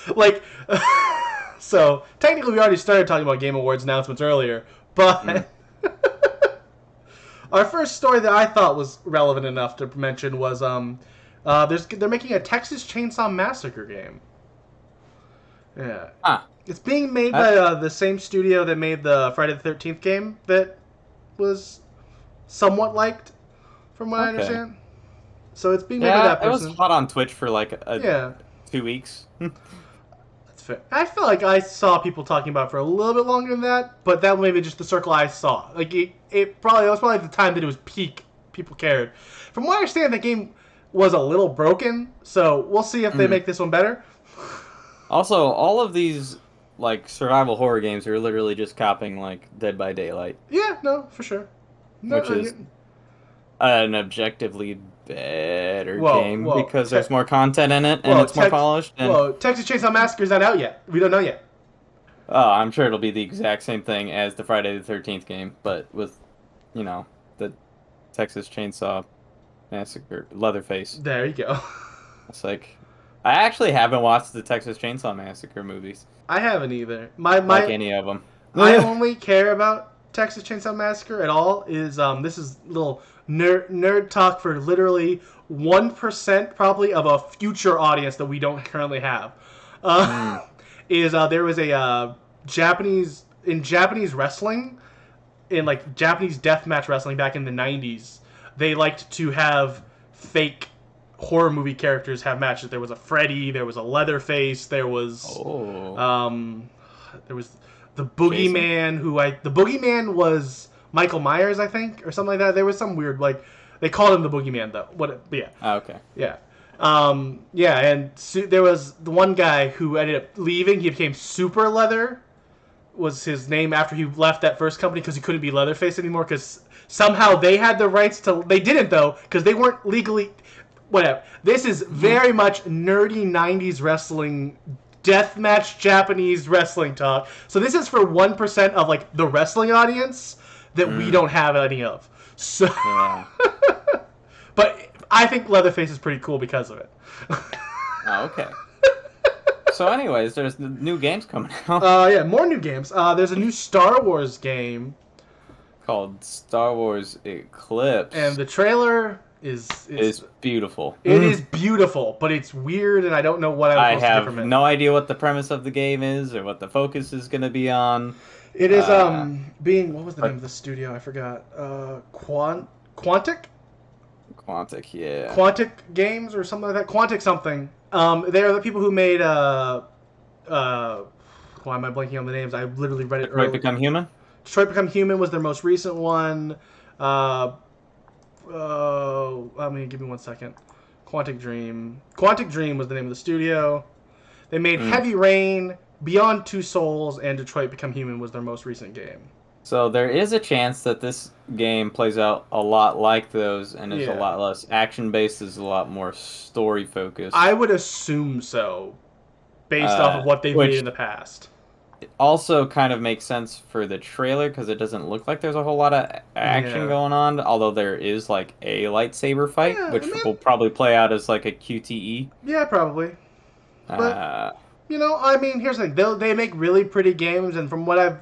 Speaker 1: So technically we already started talking about Game Awards announcements earlier, but our first story that I thought was relevant enough to mention was they're making a Texas Chainsaw Massacre game. Yeah. It's being made by the same studio that made the Friday the 13th game that was somewhat liked, from what I understand. So it's being made by that person.
Speaker 2: It was hot on Twitch for 2 weeks.
Speaker 1: That's fair. I feel like I saw people talking about it for a little bit longer than that, but that was maybe just the circle I saw. That was probably the time that it was peak. People cared. From what I understand, that game was a little broken, so we'll see if they make this one better.
Speaker 2: Also, all of these survival horror games are literally just copying Dead by Daylight.
Speaker 1: Yeah, no, for sure.
Speaker 2: Which is an objectively better game because there's more content in it and it's more polished.
Speaker 1: And... Texas Chainsaw Massacre's not out yet. We don't know yet.
Speaker 2: Oh, I'm sure it'll be the exact same thing as the Friday the 13th game, but with, the Texas Chainsaw Massacre, Leatherface.
Speaker 1: There you go.
Speaker 2: It's I actually haven't watched the Texas Chainsaw Massacre movies.
Speaker 1: I haven't either.
Speaker 2: Any of them.
Speaker 1: I only care about Texas Chainsaw Massacre at all is this is little nerd talk for literally 1% probably of a future audience that we don't currently have. There was a Japanese wrestling, in Japanese deathmatch wrestling back in the 90s, they liked to have fake horror movie characters have matches. There was a Freddy, there was a Leatherface, there was the Boogeyman, the Boogeyman was Michael Myers, I think, or something like that. There was some weird they called him the Boogeyman though.
Speaker 2: Okay.
Speaker 1: Yeah. And there was the one guy who ended up leaving. He became Super Leather, was his name after he left that first company because he couldn't be Leatherface anymore because somehow they had the rights to... They didn't, though, because they weren't legally... Whatever. This is very much nerdy 90s wrestling, deathmatch Japanese wrestling talk. So this is for 1% of, like, the wrestling audience that we don't have any of. So... Yeah. But I think Leatherface is pretty cool because of it.
Speaker 2: Oh, okay. So anyways, there's new games coming out.
Speaker 1: Yeah, more new games. There's a new Star Wars game
Speaker 2: called Star Wars Eclipse.
Speaker 1: And the trailer is
Speaker 2: beautiful.
Speaker 1: It is beautiful, but it's weird and I don't know what I'm supposed to get from it.
Speaker 2: I have no idea what the premise of the game is or what the focus is going to be on.
Speaker 1: It is being... What was the name of the studio? I forgot. Quantic?
Speaker 2: Quantic, yeah.
Speaker 1: Quantic Games or something like that. Quantic something. They are the people who made why am I blanking on the names? I literally read it earlier.
Speaker 2: Detroit Become Human?
Speaker 1: Detroit Become Human was their most recent one. I mean, give me 1 second. Quantic Dream. Quantic Dream was the name of the studio. They made Heavy Rain, Beyond Two Souls, and Detroit Become Human was their most recent game.
Speaker 2: So there is a chance that this game plays out a lot like those and is a lot less action-based, is a lot more story-focused.
Speaker 1: I would assume so, based off of what they've made in the past.
Speaker 2: It also kind of makes sense for the trailer because it doesn't look like there's a whole lot of action going on, although there is like a lightsaber fight, which will probably play out as like a QTE.
Speaker 1: Yeah, probably. But, you know, I mean, here's the thing. They make really pretty games, and from what I've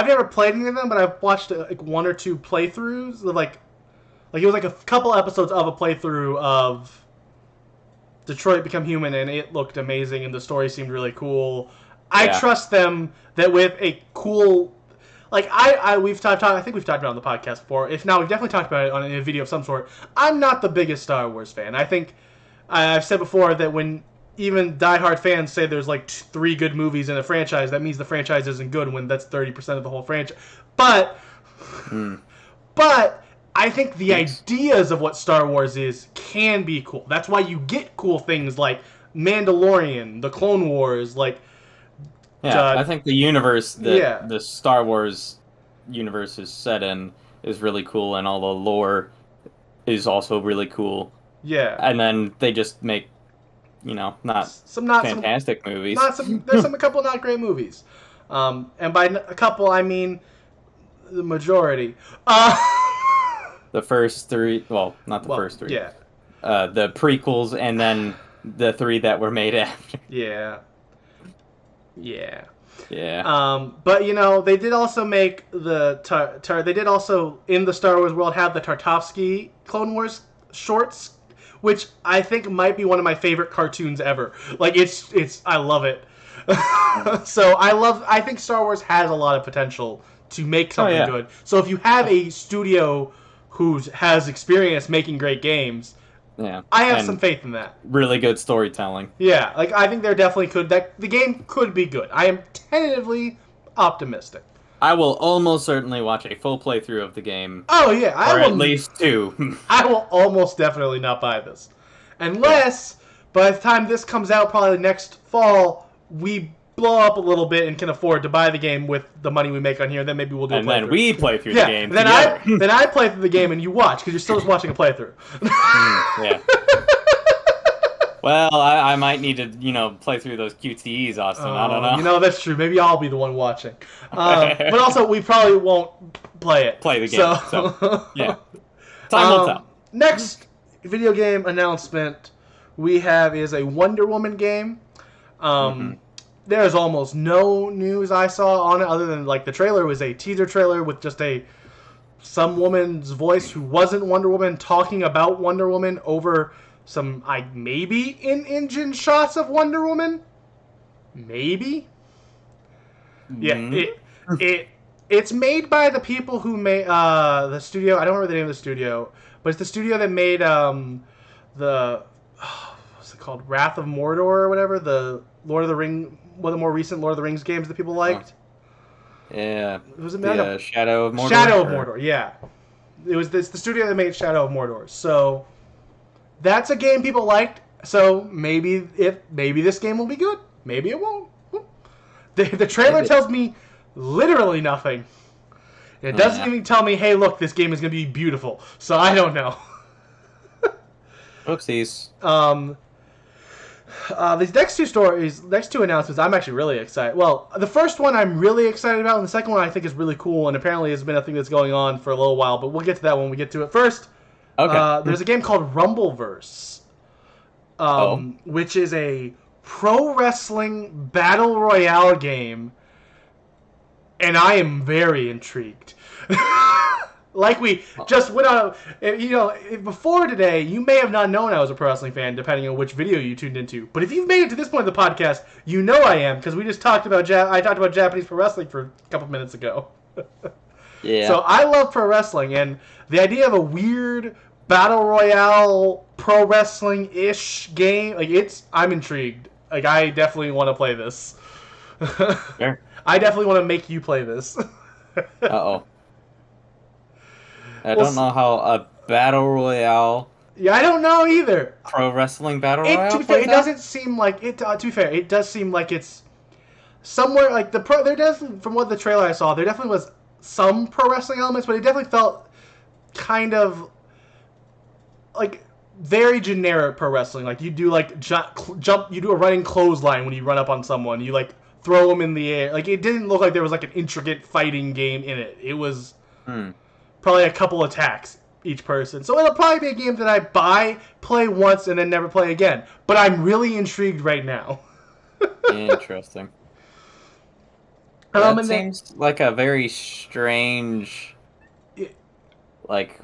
Speaker 1: never played any of them, but I've watched like 1 or 2 playthroughs. Like it was like a couple episodes of a playthrough of Detroit Become Human, and it looked amazing, and the story seemed really cool. I trust them that with a cool, like I think we've talked about it on the podcast before. If not, we've definitely talked about it on a video of some sort. I'm not the biggest Star Wars fan. I think I've said before that when even diehard fans say there's like 3 good movies in a franchise, that means the franchise isn't good when that's 30% of the whole franchise. But I think the ideas of what Star Wars is can be cool. That's why you get cool things like Mandalorian, the Clone Wars, like...
Speaker 2: I think the universe that the Star Wars universe is set in is really cool, and all the lore is also really cool. Yeah. And then they just make... not fantastic movies.
Speaker 1: There's a couple not great movies. And by a couple, I mean the majority.
Speaker 2: The first 3, well, not the first 3. Yeah. The prequels and then the 3 that were made after.
Speaker 1: Yeah. But they did also make the they did also in the Star Wars world have the Tartakovsky Clone Wars shorts, which I think might be one of my favorite cartoons ever. Like I love it. So I think Star Wars has a lot of potential to make something good. So if you have a studio who has experience making great games, I have some faith in that.
Speaker 2: Really good storytelling.
Speaker 1: Yeah, like I think there definitely could. The game could be good. I am tentatively optimistic.
Speaker 2: I will almost certainly watch a full playthrough of the game.
Speaker 1: Oh yeah,
Speaker 2: or at least 2.
Speaker 1: I will almost definitely not buy this, unless by the time this comes out, probably next fall, we blow up a little bit and can afford to buy the game with the money we make on here. Then maybe we'll do a playthrough.
Speaker 2: And then we play through the game
Speaker 1: then
Speaker 2: together.
Speaker 1: Then I play through the game and you watch, because you're still just watching a playthrough.
Speaker 2: Yeah. Well, I might need to, play through those QTEs, Austin. I don't know.
Speaker 1: That's true. Maybe I'll be the one watching. But also, we probably won't play
Speaker 2: the game. So yeah. Time will tell.
Speaker 1: Next video game announcement we have is a Wonder Woman game. There's almost no news I saw on it other than like the trailer was a teaser trailer with just some woman's voice who wasn't Wonder Woman talking about Wonder Woman over some maybe in-engine shots of Wonder Woman. Maybe. Yeah, it's made by the people who made the studio. I don't remember the name of the studio, but it's the studio that made what's it called? Wrath of Mordor or whatever, the Lord of the Ring, one of the more recent Lord of the Rings games that people liked.
Speaker 2: Yeah.
Speaker 1: Was it
Speaker 2: Shadow of Mordor?
Speaker 1: Shadow of Mordor, yeah. It's the studio that made Shadow of Mordor. So that's a game people liked. So maybe this game will be good. Maybe it won't. The trailer tells me literally nothing. It doesn't even tell me, hey, look, this game is going to be beautiful. So I don't know.
Speaker 2: Oopsies.
Speaker 1: These next two announcements, I'm actually really excited. Well, the first one I'm really excited about, and the second one I think is really cool, and apparently has been a thing that's going on for a little while, but we'll get to that when we get to it. First, there's a game called Rumbleverse, which is a pro wrestling battle royale game, and I am very intrigued. Like we just went on, before today, you may have not known I was a pro wrestling fan, depending on which video you tuned into. But if you've made it to this point of the podcast, you know I am, because we just talked about I talked about Japanese pro wrestling for a couple minutes ago.
Speaker 2: Yeah.
Speaker 1: So I love pro wrestling, and the idea of a weird battle royale pro wrestling-ish game, I'm intrigued. Like, I definitely want to play this.
Speaker 2: Sure.
Speaker 1: I definitely want to make you play this.
Speaker 2: Uh-oh. I don't know how a battle royale...
Speaker 1: Yeah, I don't know either.
Speaker 2: Pro wrestling battle royale?
Speaker 1: To be fair, it doesn't seem like... to be fair, it does seem like it's somewhere... Like, there doesn't... From what the trailer I saw, there definitely was some pro wrestling elements, but it definitely felt kind of... like, very generic pro wrestling. Like, you do, like, jump... You do a running clothesline when you run up on someone. You, like, throw them in the air. Like, it didn't look like there was, like, an intricate fighting game in it. It was... probably a couple attacks each person. So it'll probably be a game that I play once, and then never play again. But I'm really intrigued right now.
Speaker 2: Interesting. That seems like a very strange, like,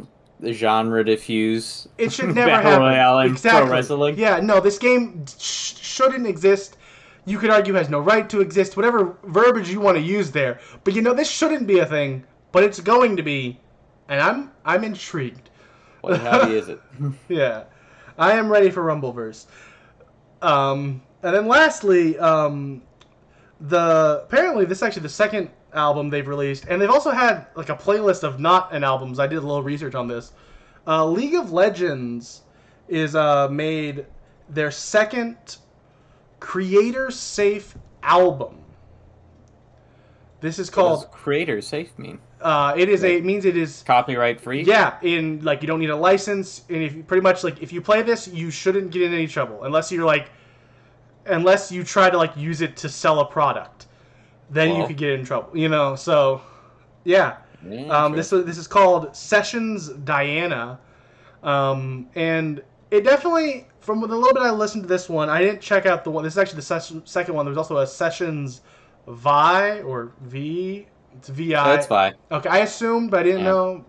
Speaker 2: genre diffuse.
Speaker 1: It should never happen.
Speaker 2: Royale and pro wrestling.
Speaker 1: Yeah, no, this game shouldn't exist. You could argue has no right to exist. Whatever verbiage you want to use there. But this shouldn't be a thing. But it's going to be. And I'm intrigued.
Speaker 2: What hobby is it?
Speaker 1: Yeah. I am ready for Rumbleverse. And then lastly, apparently this is actually the second album they've released, and they've also had like a playlist of not an albums. I did a little research on this. League of Legends is made their second creator safe album. This is called...
Speaker 2: What does creator safe mean?
Speaker 1: It means it is
Speaker 2: copyright free.
Speaker 1: Yeah, you don't need a license, and if you play this, you shouldn't get in any trouble unless you try to use it to sell a product. Then you could get in trouble. So yeah. This is called Sessions Diana, and it definitely, from the little bit I listened to this one, I didn't check out the one. This is actually the second one. There's also a Sessions Vi or V. It's VI.
Speaker 2: That's Vi.
Speaker 1: Okay, I assumed, but I didn't know.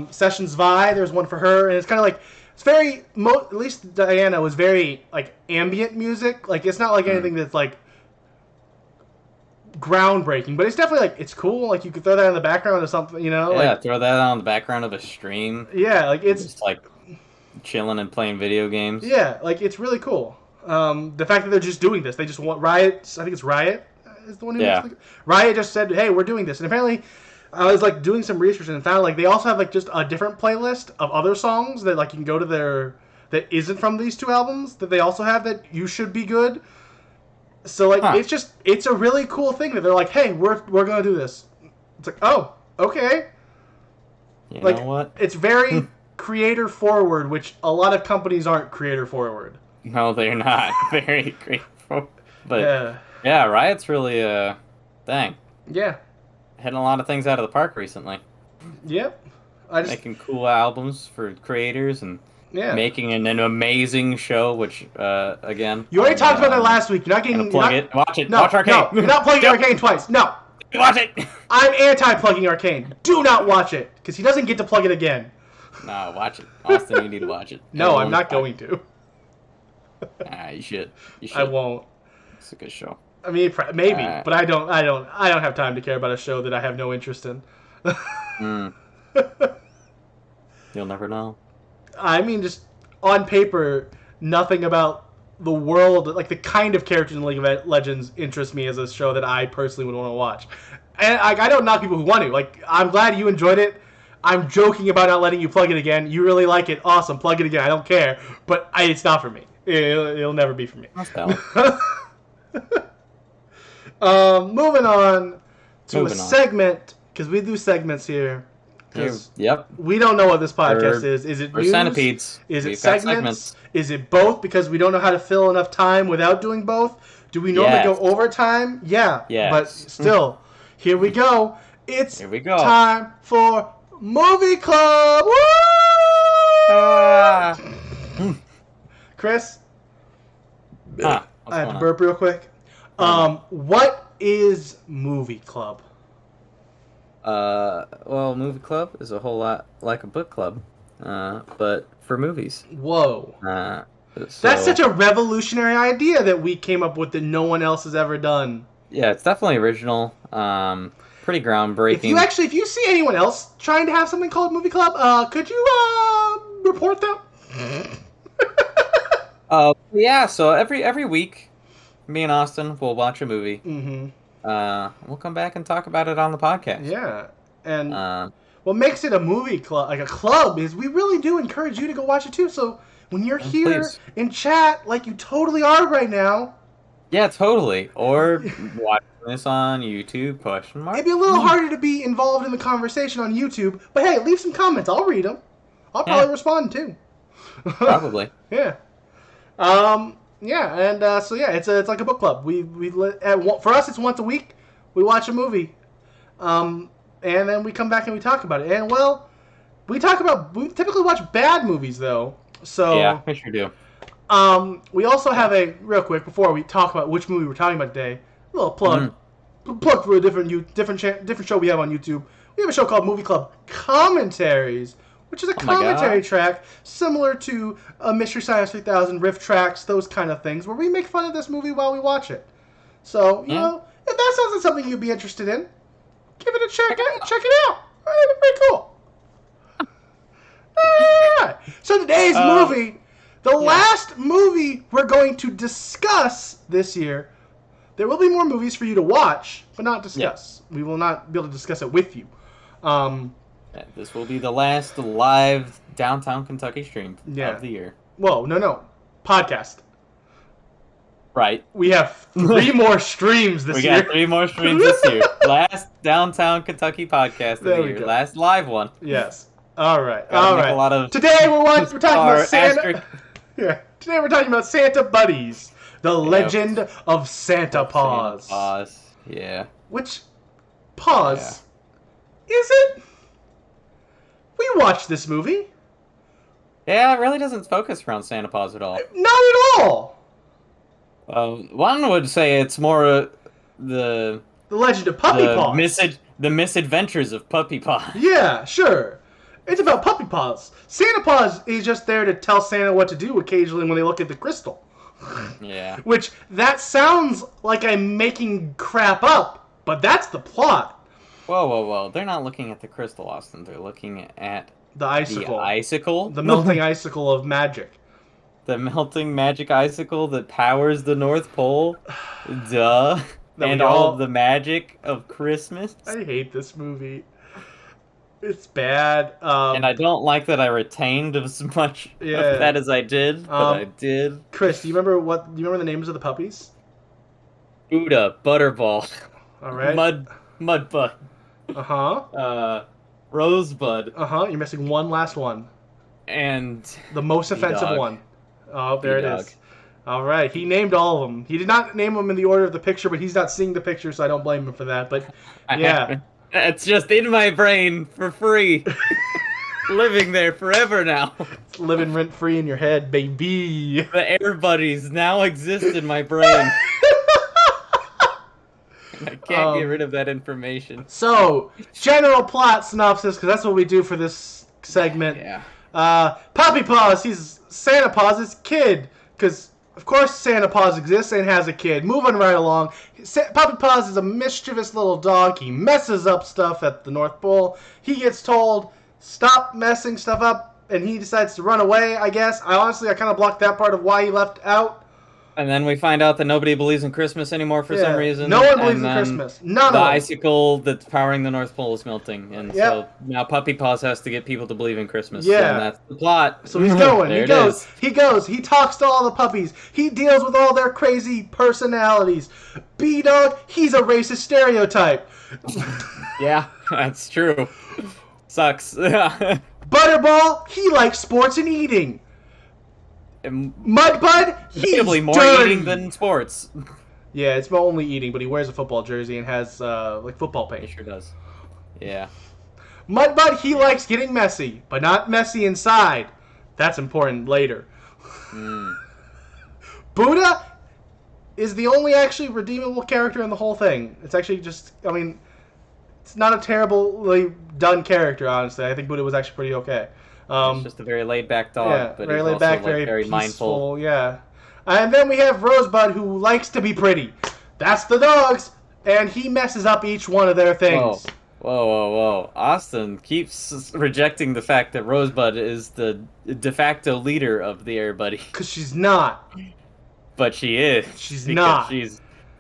Speaker 1: Sessions Vi, there's one for her, and it's kind of like, it's very, at least Diana was very, ambient music. It's not anything that's, groundbreaking, but it's definitely, it's cool. You could throw that in the background or something,
Speaker 2: Yeah, throw that on the background of a stream.
Speaker 1: Yeah, it's...
Speaker 2: Just, chilling and playing video games.
Speaker 1: Yeah, it's really cool. The fact that they're just doing this. They just want Riot, I think it's Riot, is the one who makes Riot just said, hey, we're doing this. And apparently, I was doing some research and found they also have just a different playlist of other songs that you can go to that isn't from these two albums, that they also have that you should be good. So it's a really cool thing that they're hey, we're gonna do this. It's oh, okay.
Speaker 2: You know what?
Speaker 1: It's very creator forward, which a lot of companies aren't creator forward.
Speaker 2: No, they're not very creator forward. But yeah, Riot's really dang.
Speaker 1: Yeah.
Speaker 2: Hitting a lot of things out of the park recently.
Speaker 1: Yep.
Speaker 2: Making cool albums for creators and making an amazing show, which again.
Speaker 1: You already talked about that last week. You're not getting
Speaker 2: plug it. Watch it.
Speaker 1: No,
Speaker 2: watch Arcane.
Speaker 1: No, you're not plugging Arcane twice. No.
Speaker 2: Watch it.
Speaker 1: I'm anti-plugging Arcane. Do not watch it, because he doesn't get to plug it again.
Speaker 2: No, watch it. Austin, you need to watch it.
Speaker 1: No, I'm not going to.
Speaker 2: You should.
Speaker 1: I won't.
Speaker 2: It's a good show.
Speaker 1: I mean, maybe, but I don't have time to care about a show that I have no interest in.
Speaker 2: You'll never know.
Speaker 1: I mean, just on paper, nothing about the world, the kind of characters in League of Legends interests me as a show that I personally would want to watch. And I don't knock people who want to. I'm glad you enjoyed it. I'm joking about not letting you plug it again. You really like it. Awesome. Plug it again. I don't care. But it's not for me. It'll never be for me. Moving on to a segment, because we do segments here.
Speaker 2: Yep.
Speaker 1: We don't know what this podcast is. Is it news?
Speaker 2: Centipedes.
Speaker 1: Is it segments? Is it both? Because we don't know how to fill enough time without doing both. Do we normally go overtime? Yeah. Yes. But still, here we go. It's time for Movie Club. Woo! Chris, I have to burp real quick. What is Movie Club?
Speaker 2: Well, Movie Club is a whole lot like a book club, but for movies.
Speaker 1: Whoa. That's such a revolutionary idea that we came up with that no one else has ever done.
Speaker 2: Yeah, it's definitely original. Pretty groundbreaking.
Speaker 1: If you see anyone else trying to have something called Movie Club, could you report them?
Speaker 2: Yeah. So every week, me and Austin will watch a movie.
Speaker 1: Mm-hmm.
Speaker 2: We'll come back and talk about it on the podcast.
Speaker 1: Yeah, and what makes it a movie club, like a club, is we really do encourage you to go watch it too. So when you're here in chat, like you totally are right now.
Speaker 2: Yeah, totally. Or watching this on YouTube?
Speaker 1: It'd be a little harder to be involved in the conversation on YouTube, but hey, leave some comments. I'll read them. I'll probably respond too.
Speaker 2: Probably.
Speaker 1: Yeah. Yeah, and so yeah, it's like a book club. For us, it's once a week. We watch a movie, and then we come back and we talk about it. And well, we typically watch bad movies though. So
Speaker 2: yeah, we sure do.
Speaker 1: We also have real quick before we talk about which movie we're talking about today. A little plug for a different show we have on YouTube. We have a show called Movie Club Commentaries, which is a commentary track similar to Mystery Science 3000, Riff Tracks, those kind of things, where we make fun of this movie while we watch it. So, you know, if that sounds like something you'd be interested in, give it a check it out. It'd be pretty cool. Alright. So today's movie, the last movie we're going to discuss this year. There will be more movies for you to watch, but not discuss. We will not be able to discuss it with you.
Speaker 2: This will be the last live Downtown Kentucky stream of the year.
Speaker 1: Whoa, no. Podcast.
Speaker 2: Right.
Speaker 1: We have 3 more streams this year.
Speaker 2: We got 3 more streams this year. Last Downtown Kentucky podcast of the year. Last live one.
Speaker 1: Yes. All right. Today we're talking about Santa. Today we're talking about Santa Buddies, the Legend of Santa Paws.
Speaker 2: Yeah.
Speaker 1: Which Paws is it? We watched this movie.
Speaker 2: Yeah, it really doesn't focus around Santa Paws at all.
Speaker 1: Not at all.
Speaker 2: One would say it's more the
Speaker 1: Legend of Puppy Paws.
Speaker 2: The misadventures of Puppy Paws.
Speaker 1: Yeah, sure. It's about Puppy Paws. Santa Paws is just there to tell Santa what to do occasionally when they look at the crystal.
Speaker 2: Yeah.
Speaker 1: Which, that sounds like I'm making crap up, but that's the plot.
Speaker 2: Whoa. They're not looking at the crystal, Austin. They're looking at
Speaker 1: the icicle.
Speaker 2: The icicle?
Speaker 1: The melting icicle of magic.
Speaker 2: The melting magic icicle that powers the North Pole. Duh. And all of the magic of Christmas.
Speaker 1: I hate this movie. It's bad.
Speaker 2: And I don't like that I retained as much of that as I did, but I did.
Speaker 1: Chris, do you remember the names of the puppies?
Speaker 2: Buddha, Butterball.
Speaker 1: All right.
Speaker 2: Mudbud.
Speaker 1: Uh-huh.
Speaker 2: Rosebud.
Speaker 1: Uh-huh. You're missing one last one.
Speaker 2: And
Speaker 1: the most offensive one. Oh, there it is. All right. He named all of them. He did not name them in the order of the picture, but he's not seeing the picture, so I don't blame him for that. But yeah.
Speaker 2: It's just in my brain for free. Living there forever now.
Speaker 1: It's living rent-free in your head, baby.
Speaker 2: The Air Buddies now exist in my brain. I can't get rid of that information.
Speaker 1: So, general plot synopsis, because that's what we do for this segment.
Speaker 2: Yeah.
Speaker 1: Puppy Paws, he's Santa Paws' kid. Because, of course, Santa Paws exists and has a kid. Moving right along. Puppy Paws is a mischievous little dog. He messes up stuff at the North Pole. He gets told, stop messing stuff up, and he decides to run away, I guess. I kind of blocked that part of why he left out.
Speaker 2: And then we find out that nobody believes in Christmas anymore for some reason.
Speaker 1: No one believes in Christmas. None of them.
Speaker 2: The icicle that's powering the North Pole is melting. And so now Puppy Paws has to get people to believe in Christmas. Yeah. And that's the plot.
Speaker 1: So he's going. He goes. He talks to all the puppies. He deals with all their crazy personalities. B-Dog, he's a racist stereotype.
Speaker 2: Yeah, that's true. Sucks.
Speaker 1: Butterball, he likes sports and eating. Mudbud, he's
Speaker 2: more
Speaker 1: dirty.
Speaker 2: Eating than sports.
Speaker 1: Yeah, it's only eating, but he wears a football jersey and has like football paint.
Speaker 2: He sure does. Yeah.
Speaker 1: Mudbud, he likes getting messy, but not messy inside. That's important later. Buddha is the only actually redeemable character in the whole thing. It's actually just, I mean, it's not a terribly done character, honestly. I think Buddha was actually pretty okay.
Speaker 2: He's just a very laid-back dog, but
Speaker 1: very
Speaker 2: he's
Speaker 1: laid back,
Speaker 2: also very
Speaker 1: peaceful,
Speaker 2: mindful.
Speaker 1: Yeah. And then we have Rosebud, who likes to be pretty. That's the dogs, and he messes up each one of their things.
Speaker 2: Whoa. Austin keeps rejecting the fact that Rosebud is the de facto leader of the Air Buddy.
Speaker 1: Because she's not.
Speaker 2: But she is.
Speaker 1: She's not.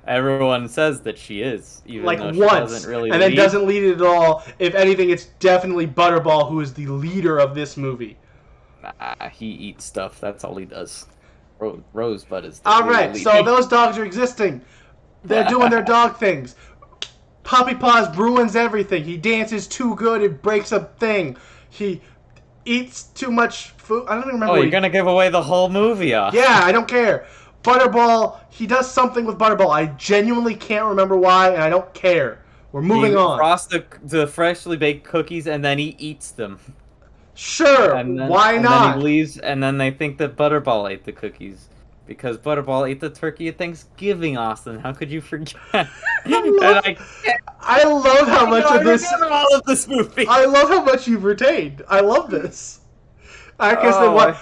Speaker 2: Everyone says that she is, even
Speaker 1: like
Speaker 2: though she
Speaker 1: once,
Speaker 2: doesn't really
Speaker 1: and then doesn't lead it at all. If anything, it's definitely Butterball who is the leader of this movie.
Speaker 2: He eats stuff. That's all he does. Rosebud is the
Speaker 1: all right, so those dogs are existing. They're doing their dog things. Puppy Paws ruins everything. He dances too good, it breaks a thing. He eats too much food. I don't even remember.
Speaker 2: Oh, you're going to give away the whole movie,
Speaker 1: Yeah, I don't care. Butterball, he does something with Butterball. I genuinely can't remember why, and I don't care. We're moving on.
Speaker 2: He frosts the freshly baked cookies, and then he eats them.
Speaker 1: Sure, why not?
Speaker 2: And then he leaves, and then they think that Butterball ate the cookies. Because Butterball ate the turkey at Thanksgiving, Austin. How could you forget?
Speaker 1: I love how much of this...
Speaker 2: all of this movie.
Speaker 1: I love how much you've retained. I love this. I guess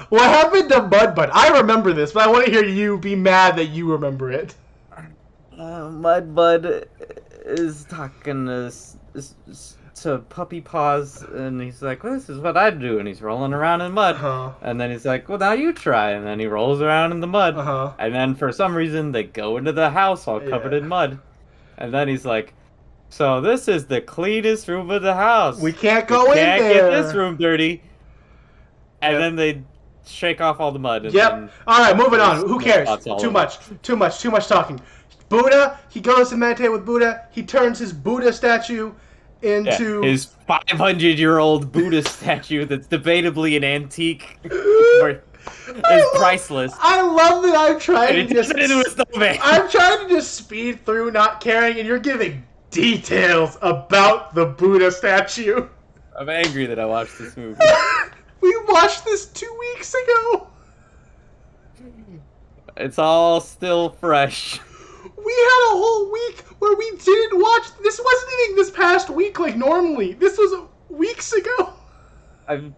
Speaker 1: what happened to Mudbud? I remember this, but I want to hear you be mad that you remember it.
Speaker 2: Mudbud is talking to Puppy Paws, and he's like, well, this is what I do, and he's rolling around in mud. And then he's like, well, now you try, and then he rolls around in the mud. And then for some reason, they go into the house all covered in mud. And then he's like, so this is the cleanest room of the house.
Speaker 1: We can't go in there.
Speaker 2: Can't get this room dirty. And then they shake off all the mud. And
Speaker 1: all right, moving on. Who cares? Too much talking. Buddha, he goes to meditate with Buddha. He turns his Buddha statue into...
Speaker 2: his 500-year-old Buddha statue that's debatably an antique. Is priceless.
Speaker 1: I love that I'm trying to just...
Speaker 2: I'm
Speaker 1: trying to just speed through not caring, and you're giving details about the Buddha statue.
Speaker 2: I'm angry that I watched this movie.
Speaker 1: We watched this 2 weeks ago.
Speaker 2: It's all still fresh.
Speaker 1: We had a whole week where we didn't watch. This wasn't even this past week like normally. This was weeks ago.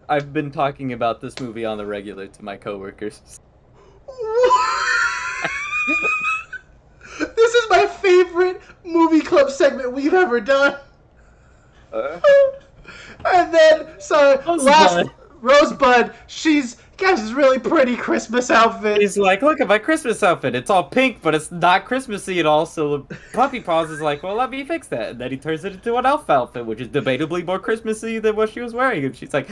Speaker 2: I've been talking about this movie on the regular to my coworkers.
Speaker 1: This is my favorite movie club segment we've ever done. And then Rosebud, she's got this really pretty Christmas outfit.
Speaker 2: He's like, look at my Christmas outfit. It's all pink, but it's not Christmassy at all. So Puppy Paws is like, well, let me fix that. And then he turns it into an elf outfit, which is debatably more Christmassy than what she was wearing. And she's like,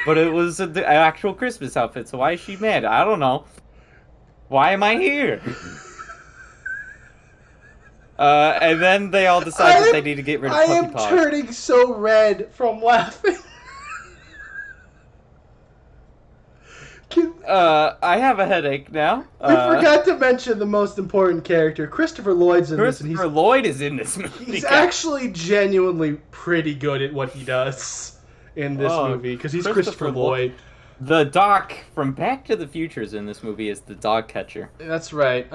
Speaker 2: but it was an actual Christmas outfit. So why is she mad? I don't know. Why am I here? And then they all decide that they need to get rid of Puppy Paws.
Speaker 1: I am turning so red from laughing.
Speaker 2: I have a headache now.
Speaker 1: We forgot to mention the most important character. Christopher Lloyd's in this.
Speaker 2: Christopher Lloyd is in this movie.
Speaker 1: He's actually genuinely pretty good at what he does in this movie, because he's Christopher Lloyd.
Speaker 2: The Doc from Back to the Future is in this movie as the dog catcher.
Speaker 1: That's right.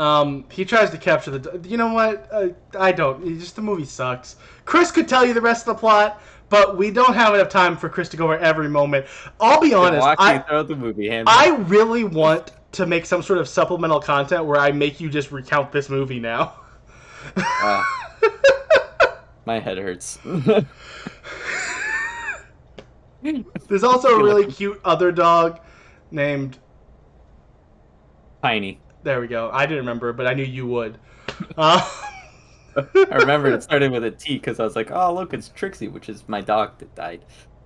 Speaker 1: He tries to capture the... You know what? I don't. The movie sucks. Chris could tell you the rest of the plot, but we don't have enough time for Chris to go over every moment. I'll be honest.
Speaker 2: Throughout the movie,
Speaker 1: I really want to make some sort of supplemental content where I make you just recount this movie now.
Speaker 2: My head hurts.
Speaker 1: There's also a really cute other dog named...
Speaker 2: Tiny.
Speaker 1: There we go. I didn't remember, but I knew you would.
Speaker 2: I remember it started with a T because I was like, oh, look, it's Trixie, which is my dog that died.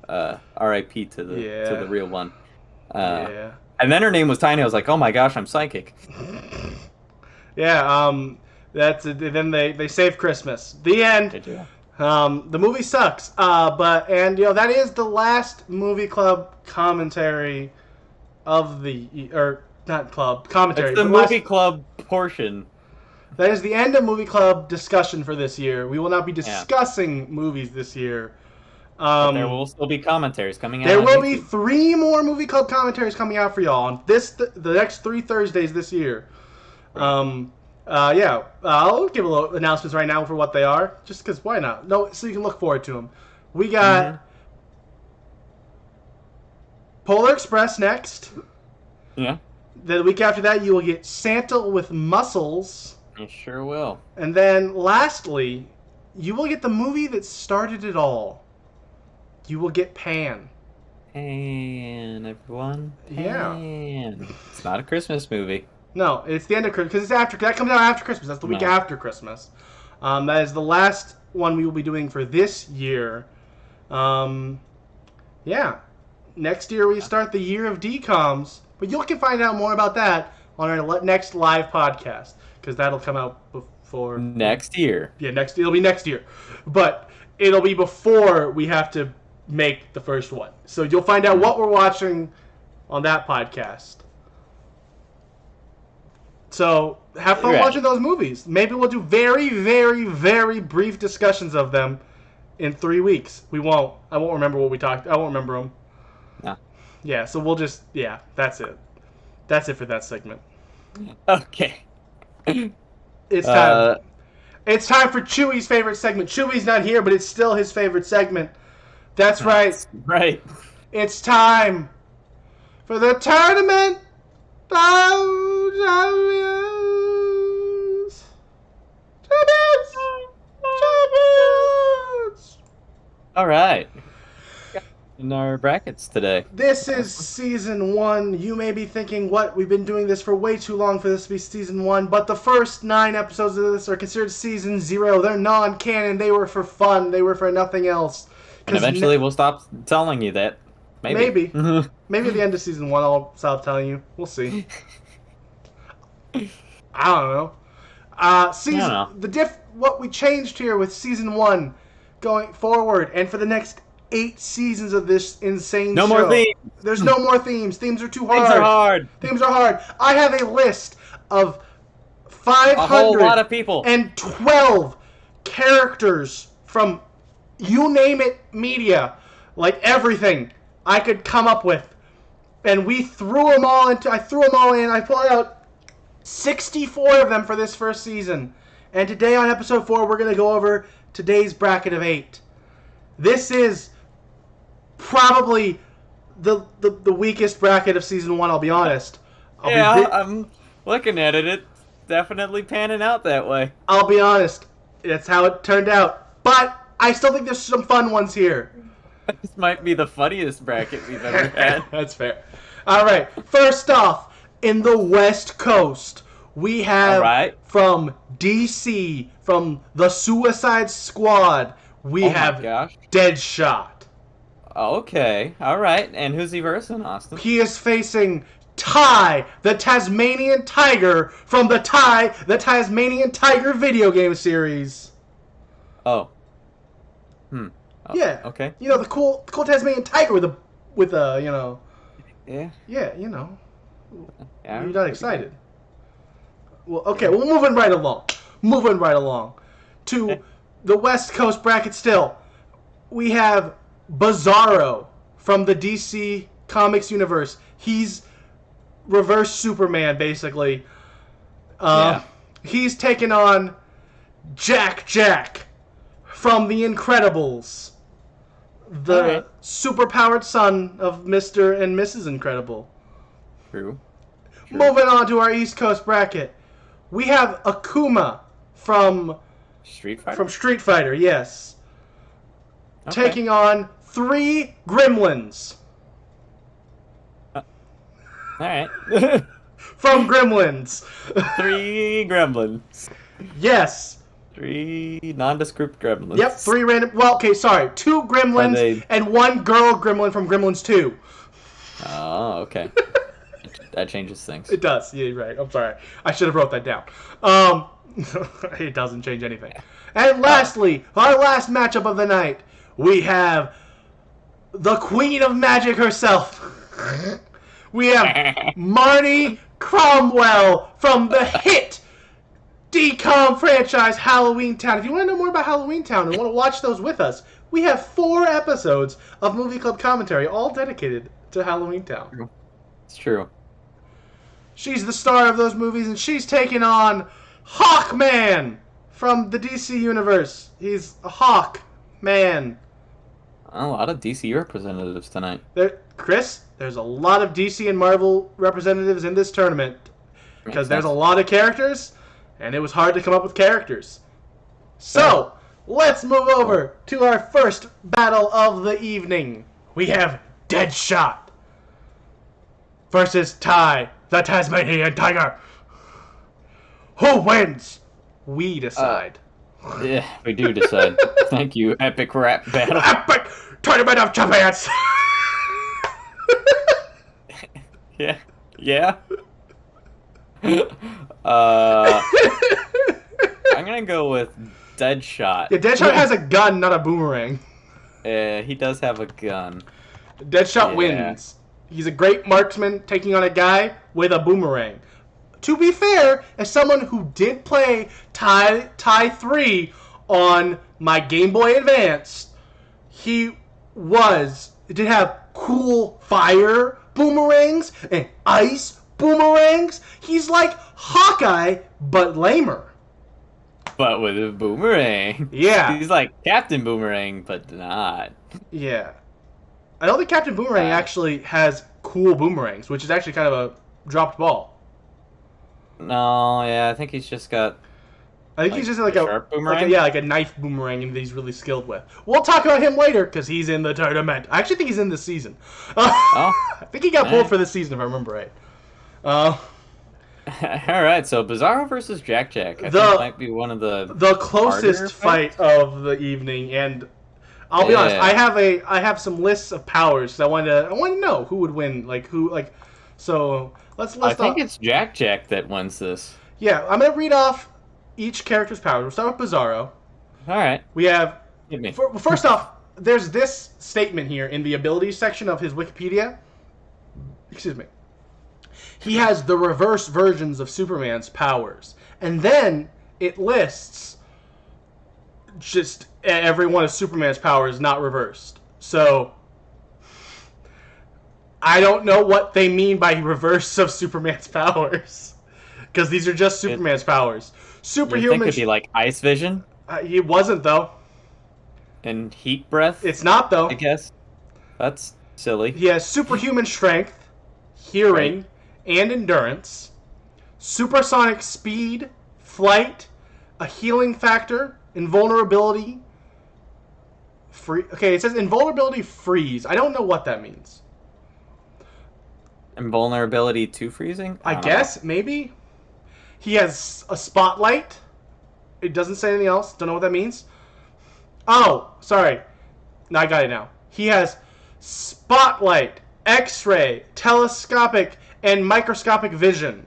Speaker 2: R.I.P. to the real one.
Speaker 1: Yeah.
Speaker 2: And then her name was Tiny. I was like, oh my gosh, I'm psychic.
Speaker 1: Yeah, that's it. Then they save Christmas. The end.
Speaker 2: They do.
Speaker 1: The movie sucks. That is the last movie club commentary of not club commentary.
Speaker 2: It's the movie club portion.
Speaker 1: That is the end of movie club discussion for this year. We will not be discussing movies this year.
Speaker 2: But there will still be commentaries coming out.
Speaker 1: There will be 3 more movie club commentaries coming out for y'all on the next 3 Thursdays this year. Right. I'll give a little announcements right now for what they are, just because why not? No, so you can look forward to them. We got Polar Express next.
Speaker 2: Yeah.
Speaker 1: The week after that, you will get Santa with Muscles.
Speaker 2: You sure will.
Speaker 1: And then, lastly, you will get the movie that started it all. You will get Pan.
Speaker 2: Pan, everyone.
Speaker 1: Yeah.
Speaker 2: Pan. It's not a Christmas movie.
Speaker 1: No, it's the end of Christmas, because it's after. That comes out after Christmas. That's the week after Christmas. That is the last one we will be doing for this year. Next year we start the year of DComs, but you can find out more about that on our next live podcast, because that'll come out before
Speaker 2: next year.
Speaker 1: Yeah, it'll be next year, but it'll be before we have to make the first one. So you'll find out what we're watching on that podcast. So have fun watching those movies. Maybe we'll do very, very, very brief discussions of them in 3 weeks. We won't. I won't remember what we talked. I won't remember them.
Speaker 2: No.
Speaker 1: Yeah, so we'll just... Yeah, that's it. That's it for that segment.
Speaker 2: Okay.
Speaker 1: It's time. It's time for Chewy's favorite segment. Chewy's not here, but it's still his favorite segment. That's right.
Speaker 2: Right.
Speaker 1: It's time for the tournament of champions. Champions.
Speaker 2: All right. In our brackets today.
Speaker 1: This is season 1. You may be thinking, what? We've been doing this for way too long for this to be season 1, but the first 9 episodes of this are considered season 0. They're non-canon. They were for fun. They were for nothing else.
Speaker 2: And eventually we'll stop telling you that. Maybe.
Speaker 1: Maybe at the end of season 1 I'll stop telling you. We'll see. I don't know. What we changed here with season 1 going forward, and for the next 8 seasons of this insane show.
Speaker 2: No more themes.
Speaker 1: There's no more themes. Themes are too hard.
Speaker 2: Themes are hard.
Speaker 1: I have a list of 500
Speaker 2: a whole lot of people
Speaker 1: and 12 characters from you name it media, like everything I could come up with, and we threw them all into. I threw them all in. I pulled out 64 of them for this first season, and today on episode 4 we're gonna go over today's bracket of 8. This is probably the weakest bracket of season 1. I'll be honest.
Speaker 2: I'm looking at it. It's definitely panning out that way.
Speaker 1: I'll be honest. That's how it turned out. But I still think there's some fun ones here.
Speaker 2: This might be the funniest bracket we've ever had.
Speaker 1: That's fair. All right. First off, in the West Coast, we have from DC, from the Suicide Squad, we have Deadshot.
Speaker 2: Okay. All right. And who's he versing, Austin?
Speaker 1: He is facing Ty the Tasmanian Tiger from the Ty the Tasmanian Tiger video game series.
Speaker 2: Oh.
Speaker 1: Oh, yeah.
Speaker 2: Okay.
Speaker 1: You know, the cool Tasmanian Tiger with a you know.
Speaker 2: Yeah.
Speaker 1: Yeah, you know.
Speaker 2: Yeah,
Speaker 1: you're not excited. Well, okay, well, moving right along to the West Coast bracket still. We have Bizarro from the DC Comics universe. He's reverse Superman, basically. He's taken on Jack from The Incredibles. The superpowered son of Mr. and Mrs. Incredible.
Speaker 2: True.
Speaker 1: Moving on to our East Coast bracket. We have Akuma from
Speaker 2: Street Fighter?
Speaker 1: From Street Fighter, yes. Okay. Taking on 3 Gremlins.
Speaker 2: Alright.
Speaker 1: From Gremlins.
Speaker 2: 3 gremlins.
Speaker 1: Yes.
Speaker 2: 3 nondescript gremlins.
Speaker 1: Yep, 3 random... Well, okay, sorry. 2 gremlins and 1 girl gremlin from Gremlins 2.
Speaker 2: Oh, okay. That changes things.
Speaker 1: It does. Yeah, you're right. I'm sorry. I should have wrote that down. It doesn't change anything. And lastly, our last matchup of the night, we have the Queen of Magic herself. We have Marnie Cromwell from the hit DCOM franchise Halloween Town. If you want to know more about Halloween Town and want to watch those with us, we have 4 episodes of Movie Club commentary, all dedicated to Halloween Town.
Speaker 2: It's true.
Speaker 1: She's the star of those movies, and she's taking on Hawkman from the DC universe. He's a Hawk Man.
Speaker 2: A lot of DC representatives tonight.
Speaker 1: Chris, there's a lot of DC and Marvel representatives in this tournament because there's a lot of characters, and it was hard to come up with characters. So, let's move over to our first battle of the evening. We have Deadshot versus Ty the Tasmanian Tiger. Who wins? We decide.
Speaker 2: Yeah, we do decide. Thank you, epic rap battle.
Speaker 1: Epic Tournament of Champions!
Speaker 2: Yeah. I'm gonna go with Deadshot.
Speaker 1: Yeah, Deadshot has a gun, not a boomerang.
Speaker 2: He does have a gun.
Speaker 1: Deadshot wins. He's a great marksman taking on a guy with a boomerang. To be fair, as someone who did play Ty 3 on my Game Boy Advance, he did have cool fire boomerangs and ice boomerangs. He's like Hawkeye, but lamer.
Speaker 2: But with a boomerang.
Speaker 1: Yeah.
Speaker 2: He's like Captain Boomerang, but not.
Speaker 1: Yeah. I don't think Captain Boomerang actually has cool boomerangs, which is actually kind of a dropped ball.
Speaker 2: No, yeah, I think he's just got...
Speaker 1: I think he's just like a
Speaker 2: sharp boomerang?
Speaker 1: like a knife boomerang that he's really skilled with. We'll talk about him later because he's in the tournament. I actually think he's in this season. I think he got pulled for this season if I remember right.
Speaker 2: All right, so Bizarro versus Jack Jack. I think might be one of the
Speaker 1: closest fight of the evening, and I'll be honest. I have some lists of powers. So I want to know who would win. So let's list.
Speaker 2: I think it's Jack Jack that wins this.
Speaker 1: Yeah, I'm gonna read off each character's powers. We'll start with Bizarro.
Speaker 2: All right.
Speaker 1: We have. First off, there's this statement here in the abilities section of his Wikipedia. Excuse me. He has the reverse versions of Superman's powers. And then it lists just every one of Superman's powers not reversed. So I don't know what they mean by reverse of Superman's powers. Because these are just Superman's powers. Superhuman.
Speaker 2: You think it'd be like ice vision?
Speaker 1: It wasn't, though.
Speaker 2: And heat breath?
Speaker 1: It's not, though.
Speaker 2: I guess. That's silly.
Speaker 1: He has superhuman strength, hearing, and endurance, supersonic speed, flight, a healing factor, invulnerability. Okay, it says invulnerability freeze. I don't know what that means.
Speaker 2: Invulnerability to freezing?
Speaker 1: I guess, maybe. He has a spotlight. It doesn't say anything else. Don't know what that means. Oh, sorry. No, I got it now. He has spotlight, X-ray, telescopic, and microscopic vision.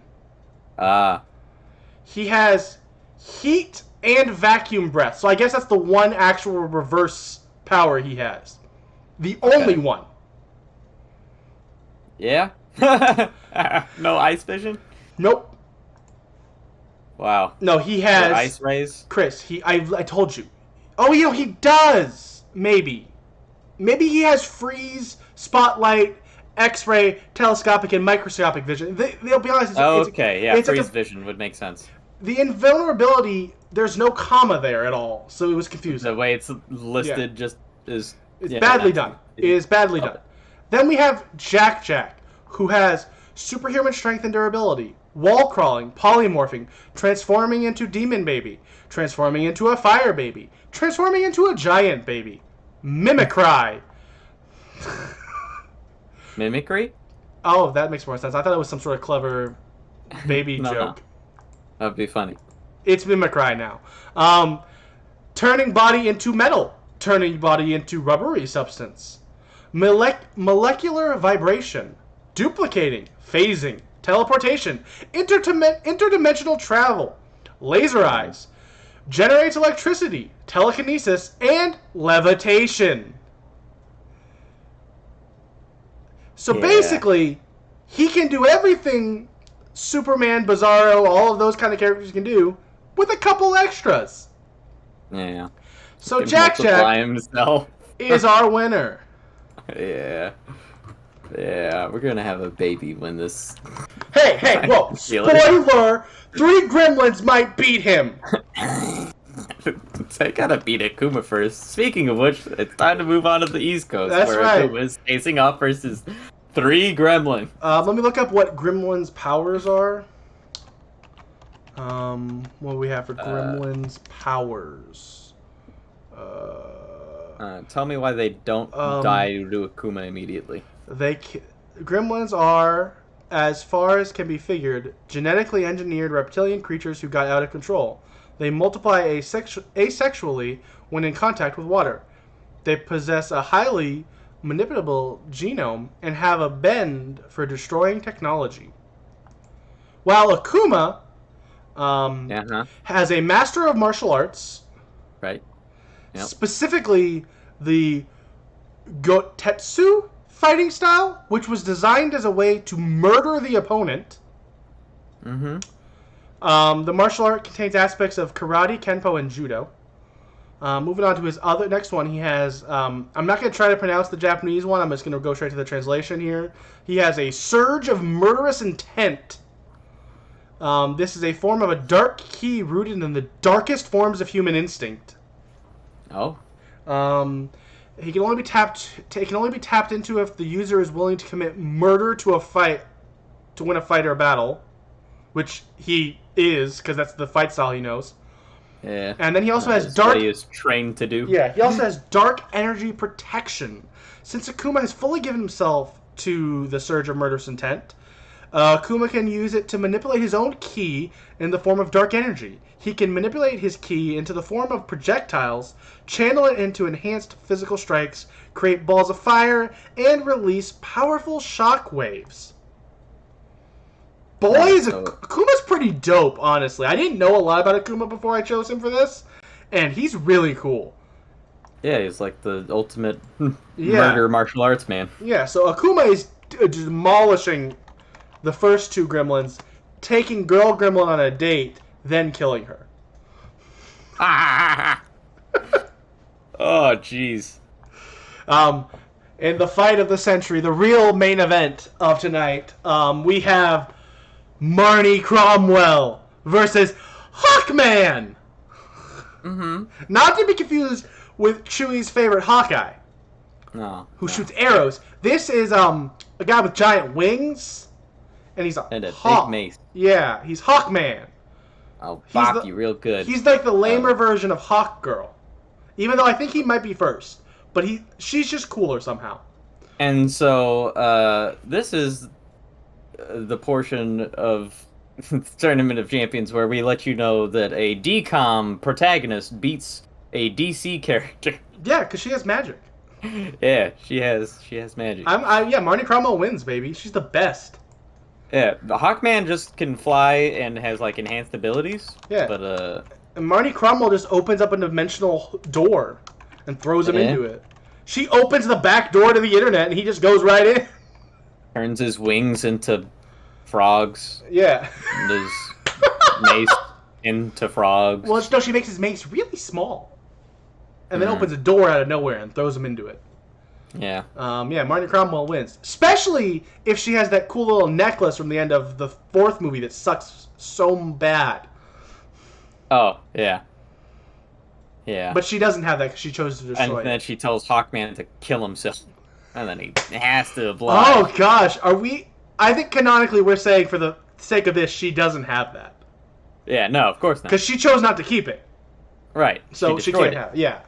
Speaker 1: He has heat and vacuum breath. So I guess that's the one actual reverse power he has. The only one.
Speaker 2: Yeah? No ice vision?
Speaker 1: Nope.
Speaker 2: Wow.
Speaker 1: No, he has...
Speaker 2: Or ice rays?
Speaker 1: Chris, I told you. Oh, he does. Maybe. Maybe he has freeze, spotlight, X-ray, telescopic, and microscopic vision. They'll be honest.
Speaker 2: Freeze vision would make sense.
Speaker 1: The invulnerability, there's no comma there at all, so it was confusing.
Speaker 2: The way it's listed just is...
Speaker 1: It's badly done. It is badly done. Then we have Jack Jack, who has superhuman strength and durability, wall crawling, polymorphing, transforming into demon baby, transforming into a fire baby, transforming into a giant baby, mimicry.
Speaker 2: Mimicry?
Speaker 1: Oh, that makes more sense. I thought it was some sort of clever baby joke.
Speaker 2: No. That'd be funny.
Speaker 1: It's been my cry now. Turning body into metal. Turning body into rubbery substance. Molecular vibration. Duplicating. Phasing. Teleportation. Interdimensional travel. Laser eyes. Generates electricity. Telekinesis. And levitation. So basically, he can do everything Superman, Bizarro, all of those kind of characters can do with a couple extras.
Speaker 2: Yeah.
Speaker 1: So Jack is our winner.
Speaker 2: Yeah. Yeah, we're gonna have a baby when this...
Speaker 1: Hey, whoa, spoiler! 3 gremlins might beat him!
Speaker 2: I gotta beat Akuma first. Speaking of which, it's time to move on to the East Coast.
Speaker 1: That's
Speaker 2: where
Speaker 1: right.
Speaker 2: Akuma is facing off versus 3 gremlins.
Speaker 1: Let me look up what Gremlins Powers are. What do we have for Gremlins Powers?
Speaker 2: Tell me why they don't die to Akuma immediately.
Speaker 1: Gremlins are, as far as can be figured, genetically engineered reptilian creatures who got out of control. They multiply asexually when in contact with water. They possess a highly manipulable genome and have a bend for destroying technology. While Akuma has a master of martial arts,
Speaker 2: right? Yep.
Speaker 1: Specifically the Gotetsu fighting style, which was designed as a way to murder the opponent.
Speaker 2: Mm-hmm.
Speaker 1: The martial art contains aspects of karate, kenpo, and judo. Moving on to his next one, he has... I'm not going to try to pronounce the Japanese one. I'm just going to go straight to the translation here. He has a surge of murderous intent. This is a form of a dark ki rooted in the darkest forms of human instinct.
Speaker 2: Oh.
Speaker 1: It can only be tapped into if the user is willing to commit murder to a fight to win a fight or a battle, which he is, because that's the fight style he knows.
Speaker 2: Yeah.
Speaker 1: And then he also has dark...
Speaker 2: what he is trained to do.
Speaker 1: Yeah, he also has dark energy protection. Since Akuma has fully given himself to the surge of murderous intent, Akuma can use it to manipulate his own ki in the form of dark energy. He can manipulate his ki into the form of projectiles, channel it into enhanced physical strikes, create balls of fire, and release powerful shock waves. Boys, Akuma's pretty dope, honestly. I didn't know a lot about Akuma before I chose him for this, and he's really cool.
Speaker 2: Yeah, he's like the ultimate murder martial arts man.
Speaker 1: Yeah, so Akuma is demolishing the first 2 gremlins, taking Girl Gremlin on a date, then killing her.
Speaker 2: Oh, jeez.
Speaker 1: In the fight of the century, the real main event of tonight, we have Marnie Cromwell versus Hawkman.
Speaker 2: Mm-hmm.
Speaker 1: Not to be confused with Chewie's favorite Hawkeye, who shoots arrows. This is a guy with giant wings, and he's a hawk.
Speaker 2: Big mace.
Speaker 1: Yeah, he's Hawkman.
Speaker 2: I'll bop you real good.
Speaker 1: He's like the lamer version of Hawk Girl, even though I think he might be first. But she's just cooler somehow.
Speaker 2: And so this is the portion of Tournament of Champions where we let you know that a DCOM protagonist beats a DC character.
Speaker 1: Yeah, because she has magic.
Speaker 2: Yeah, she has magic.
Speaker 1: Marnie Cromwell wins, baby. She's the best.
Speaker 2: Yeah, the Hawkman just can fly and has like enhanced abilities.
Speaker 1: Yeah.
Speaker 2: But
Speaker 1: and Marnie Cromwell just opens up a dimensional door and throws him into it. She opens the back door to the internet and he just goes right in.
Speaker 2: Turns his wings into frogs.
Speaker 1: Yeah.
Speaker 2: And his mace into frogs.
Speaker 1: Well, no, she makes his mace really small. And then opens a door out of nowhere and throws him into it.
Speaker 2: Yeah.
Speaker 1: Marnie Cromwell wins. Especially if she has that cool little necklace from the end of the 4th movie that sucks so bad.
Speaker 2: Oh, yeah. Yeah.
Speaker 1: But she doesn't have that because she chose to destroy it.
Speaker 2: And then she tells Hawkman to kill himself. And then he has to oblige.
Speaker 1: Oh, gosh. I think canonically we're saying for the sake of this, she doesn't have that.
Speaker 2: Yeah, no, of course not.
Speaker 1: Because she chose not to keep it.
Speaker 2: Right.
Speaker 1: So she can't have it. Yeah.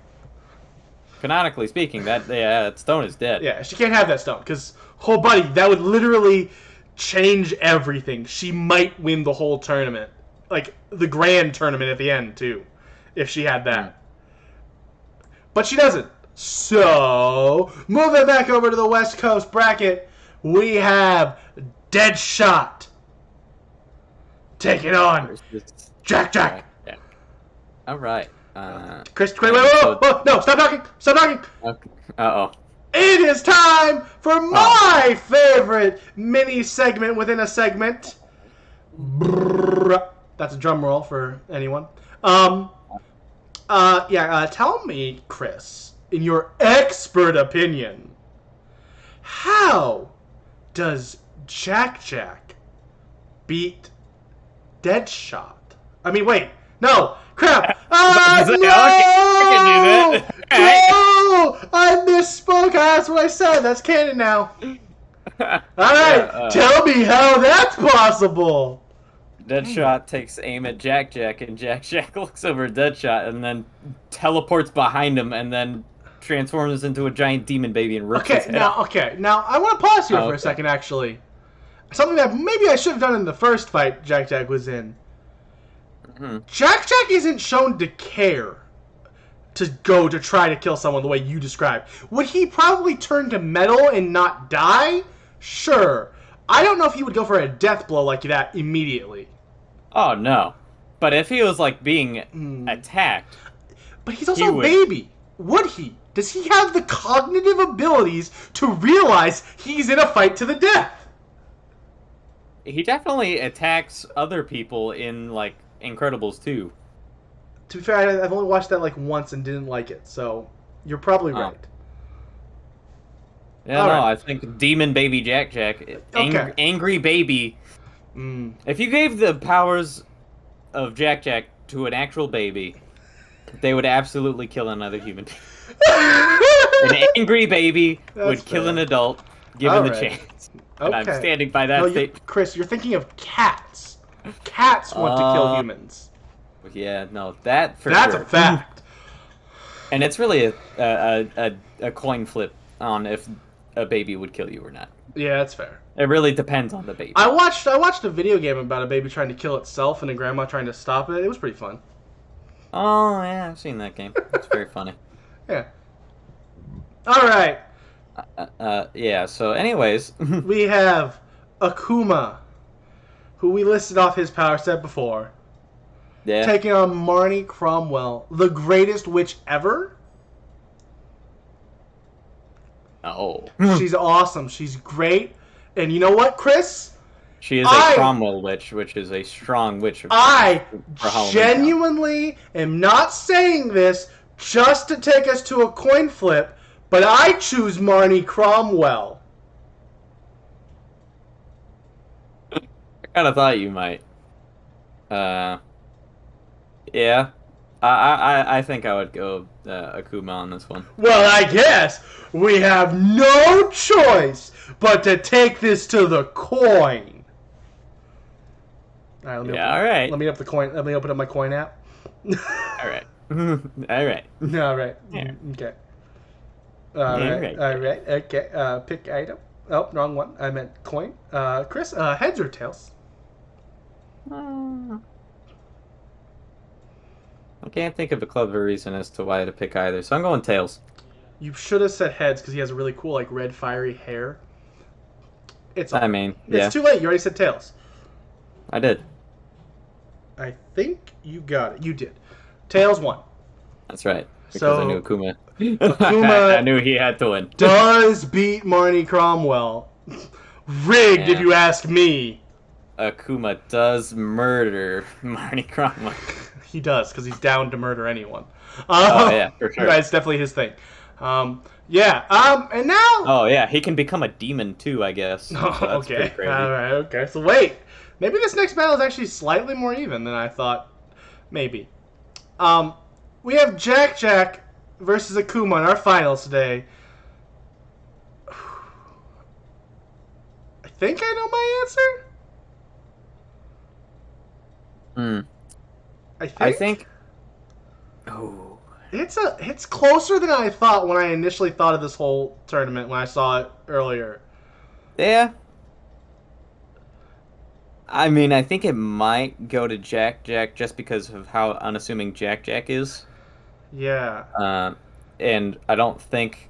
Speaker 2: Canonically speaking, that stone is dead.
Speaker 1: Yeah, she can't have that stone. Because, oh, buddy, that would literally change everything. She might win the whole tournament. Like, the grand tournament at the end, too. If she had that. But she doesn't. So, moving back over to the West Coast bracket, we have Deadshot taking on Jack.
Speaker 2: All right.
Speaker 1: Chris, wait, no, stop talking.
Speaker 2: Okay. Uh-oh.
Speaker 1: It is time for my favorite mini segment within a segment. Brrr. That's a drum roll for anyone. Tell me, Chris, in your expert opinion, how does Jack beat Deadshot? I mean, wait, no, crap.
Speaker 2: I can do that.
Speaker 1: No, I misspoke. That's what I said. That's canon now. All right, tell me how that's possible.
Speaker 2: Deadshot takes aim at Jack, and Jack looks over at Deadshot and then teleports behind him and then transforms into a giant demon baby and rips his head off.
Speaker 1: Now I want to pause here for a second, actually. Something that maybe I should have done in the first fight Jack was in. Mm-hmm. Jack isn't shown to care to go to try to kill someone the way you described. Would he probably turn to metal and not die? Sure. I don't know if he would go for a death blow like that immediately.
Speaker 2: Oh, no. But if he was, like, being attacked...
Speaker 1: But he's also a baby. Would he? Does he have the cognitive abilities to realize he's in a fight to the death?
Speaker 2: He definitely attacks other people in, like, Incredibles 2.
Speaker 1: To be fair, I've only watched that, like, once and didn't like it, so you're probably right.
Speaker 2: Yeah, I think Demon Baby Jack, angry baby. If you gave the powers of Jack to an actual baby, they would absolutely kill another human. An angry baby would kill an adult, given the chance. And I'm standing by that statement.
Speaker 1: Chris, you're thinking of cats. Cats want to kill humans.
Speaker 2: Yeah, no, that's
Speaker 1: sure. A fact.
Speaker 2: And it's really a coin flip on if a baby would kill you or not.
Speaker 1: Yeah, that's fair.
Speaker 2: It really depends on the baby.
Speaker 1: I watched a video game about a baby trying to kill itself and a grandma trying to stop it. It was pretty fun.
Speaker 2: Oh, yeah, I've seen that game. It's very funny.
Speaker 1: Yeah. All right.
Speaker 2: Yeah, so anyways.
Speaker 1: We have Akuma, who we listed off his power set before.
Speaker 2: Yeah.
Speaker 1: Taking on Marnie Cromwell, the greatest witch ever.
Speaker 2: Oh.
Speaker 1: She's awesome. She's great. And you know what, Chris?
Speaker 2: She is a Cromwell witch, which is a strong witch.
Speaker 1: I genuinely am not saying this just to take us to a coin flip, but I choose Marnie Cromwell.
Speaker 2: I kind of thought you might. Yeah. I think I would go Akuma on this one.
Speaker 1: Well, I guess we have no choice but to take this to the coin. All right, let me up the coin. Let me open up my coin app.
Speaker 2: All right. All right.
Speaker 1: All right. Yeah. Okay. All right. Okay. Pick item. Oh, wrong one. I meant coin. Chris, heads or tails?
Speaker 2: I can't think of a clever reason as to why to pick either, so I'm going tails.
Speaker 1: You should have said heads because he has a really cool, like, red fiery hair. It's too late. You already said tails.
Speaker 2: I did.
Speaker 1: I think you got it. You did. Tails won.
Speaker 2: That's right. Because I knew Akuma.
Speaker 1: Akuma
Speaker 2: I knew he had to win.
Speaker 1: Does beat Marnie Cromwell. Rigged, if you ask me.
Speaker 2: Akuma does murder Marnie Cromwell.
Speaker 1: He does, because he's down to murder anyone.
Speaker 2: Yeah, for sure.
Speaker 1: That's definitely his thing. And now...
Speaker 2: Oh, yeah, he can become a demon, too, I guess. So
Speaker 1: okay, alright, okay. So wait, maybe this next battle is actually slightly more even than I thought. Maybe. We have Jack versus Akuma in our finals today. I think I know my answer? I think.
Speaker 2: Oh.
Speaker 1: It's closer than I thought when I initially thought of this whole tournament when I saw it earlier.
Speaker 2: Yeah. I mean, I think it might go to Jack Jack just because of how unassuming Jack Jack is.
Speaker 1: Yeah.
Speaker 2: And I don't think,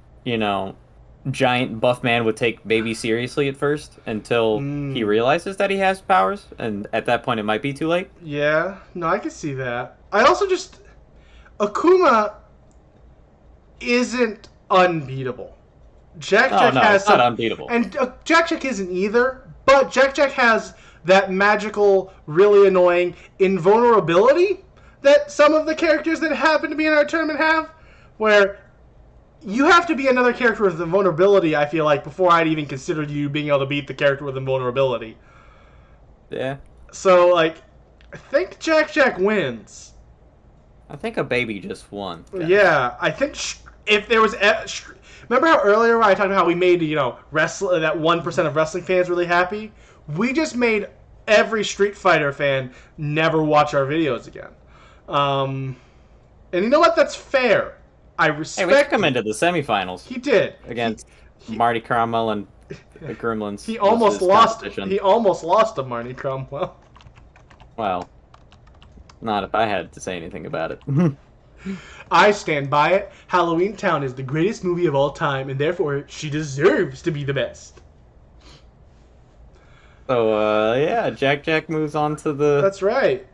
Speaker 2: giant buff man would take baby seriously at first until he realizes that he has powers, and at that point it might be too late.
Speaker 1: Yeah, no, I can see that. I also just... Akuma isn't unbeatable. Jack Jack has
Speaker 2: not unbeatable.
Speaker 1: And Jack Jack isn't either, but Jack Jack has that magical, really annoying invulnerability that some of the characters that happen to be in our tournament have, where you have to be another character with invulnerability, I feel like, before I'd even consider you being able to beat the character with invulnerability.
Speaker 2: Yeah.
Speaker 1: So, like, I think Jack Jack wins.
Speaker 2: I think a baby just won.
Speaker 1: Yeah, I think if there was... Remember how earlier I talked about how we made, that 1% of wrestling fans really happy? We just made every Street Fighter fan never watch our videos again. And you know what? That's fair. I respect...
Speaker 2: Hey, we took him into the semifinals.
Speaker 1: He did.
Speaker 2: Against Marty Cromwell and the Gremlins.
Speaker 1: He almost lost to Marty Cromwell.
Speaker 2: Well, not if I had to say anything about it.
Speaker 1: I stand by it. Halloween Town is the greatest movie of all time, and therefore she deserves to be the best.
Speaker 2: So, yeah, Jack Jack moves on to the...
Speaker 1: That's right.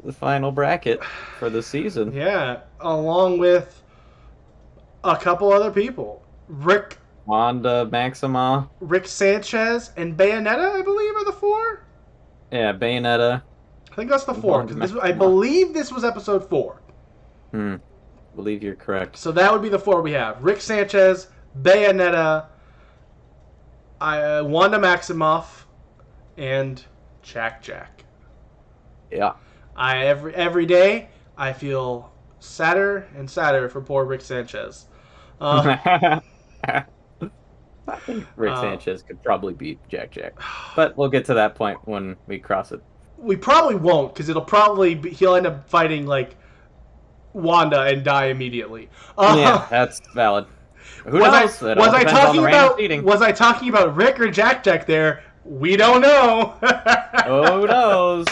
Speaker 2: The final bracket for the season.
Speaker 1: Yeah, along with a couple other people.
Speaker 2: Wanda, Maxima.
Speaker 1: Rick Sanchez, and Bayonetta, I believe, are the four?
Speaker 2: Yeah, Bayonetta.
Speaker 1: I think that's the four. I believe this was episode 4.
Speaker 2: Believe you're correct.
Speaker 1: So that would be the 4 we have. Rick Sanchez, Bayonetta, Wanda Maximoff, and Jack Jack.
Speaker 2: Yeah.
Speaker 1: Every day, I feel sadder and sadder for poor Rick Sanchez.
Speaker 2: I think Rick Sanchez could probably beat Jack Jack. But we'll get to that point when we cross it.
Speaker 1: We probably won't, because he'll end up fighting, like, Wanda and die immediately.
Speaker 2: Yeah, that's valid. Who knows?
Speaker 1: Was I talking about Rick or Jack Jack there? We don't know.
Speaker 2: Who knows?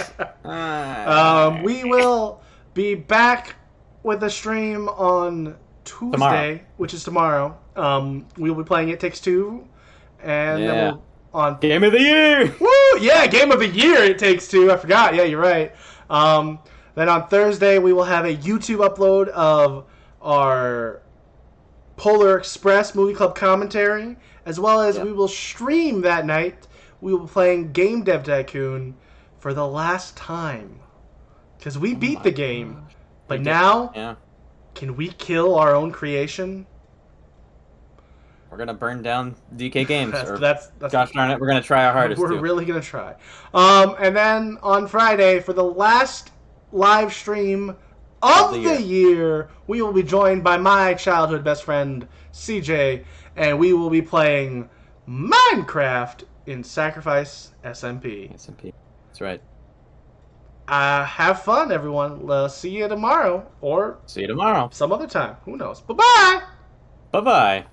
Speaker 1: We will be back with a stream on Tuesday, which is tomorrow. We will be playing It Takes Two, and then on
Speaker 2: Game of the Year.
Speaker 1: Woo! Yeah, Game of the Year. It Takes Two. I forgot. Yeah, you're right. Then on Thursday we will have a YouTube upload of our Polar Express Movie Club commentary, as well as we will stream that night. We will be playing Game Dev Tycoon for the last time, because we beat the game, but now can we kill our own creation?
Speaker 2: We're gonna burn down DK Games.
Speaker 1: That's
Speaker 2: gosh darn it, we're gonna try our hardest.
Speaker 1: We're really gonna try. And then on Friday, for the last live stream of the year, we will be joined by my childhood best friend CJ, and we will be playing Minecraft in Sacrifice SMP.
Speaker 2: That's right.
Speaker 1: Have fun, everyone. See you tomorrow, or
Speaker 2: see you tomorrow
Speaker 1: some other time. Who knows? Bye bye.
Speaker 2: Bye bye.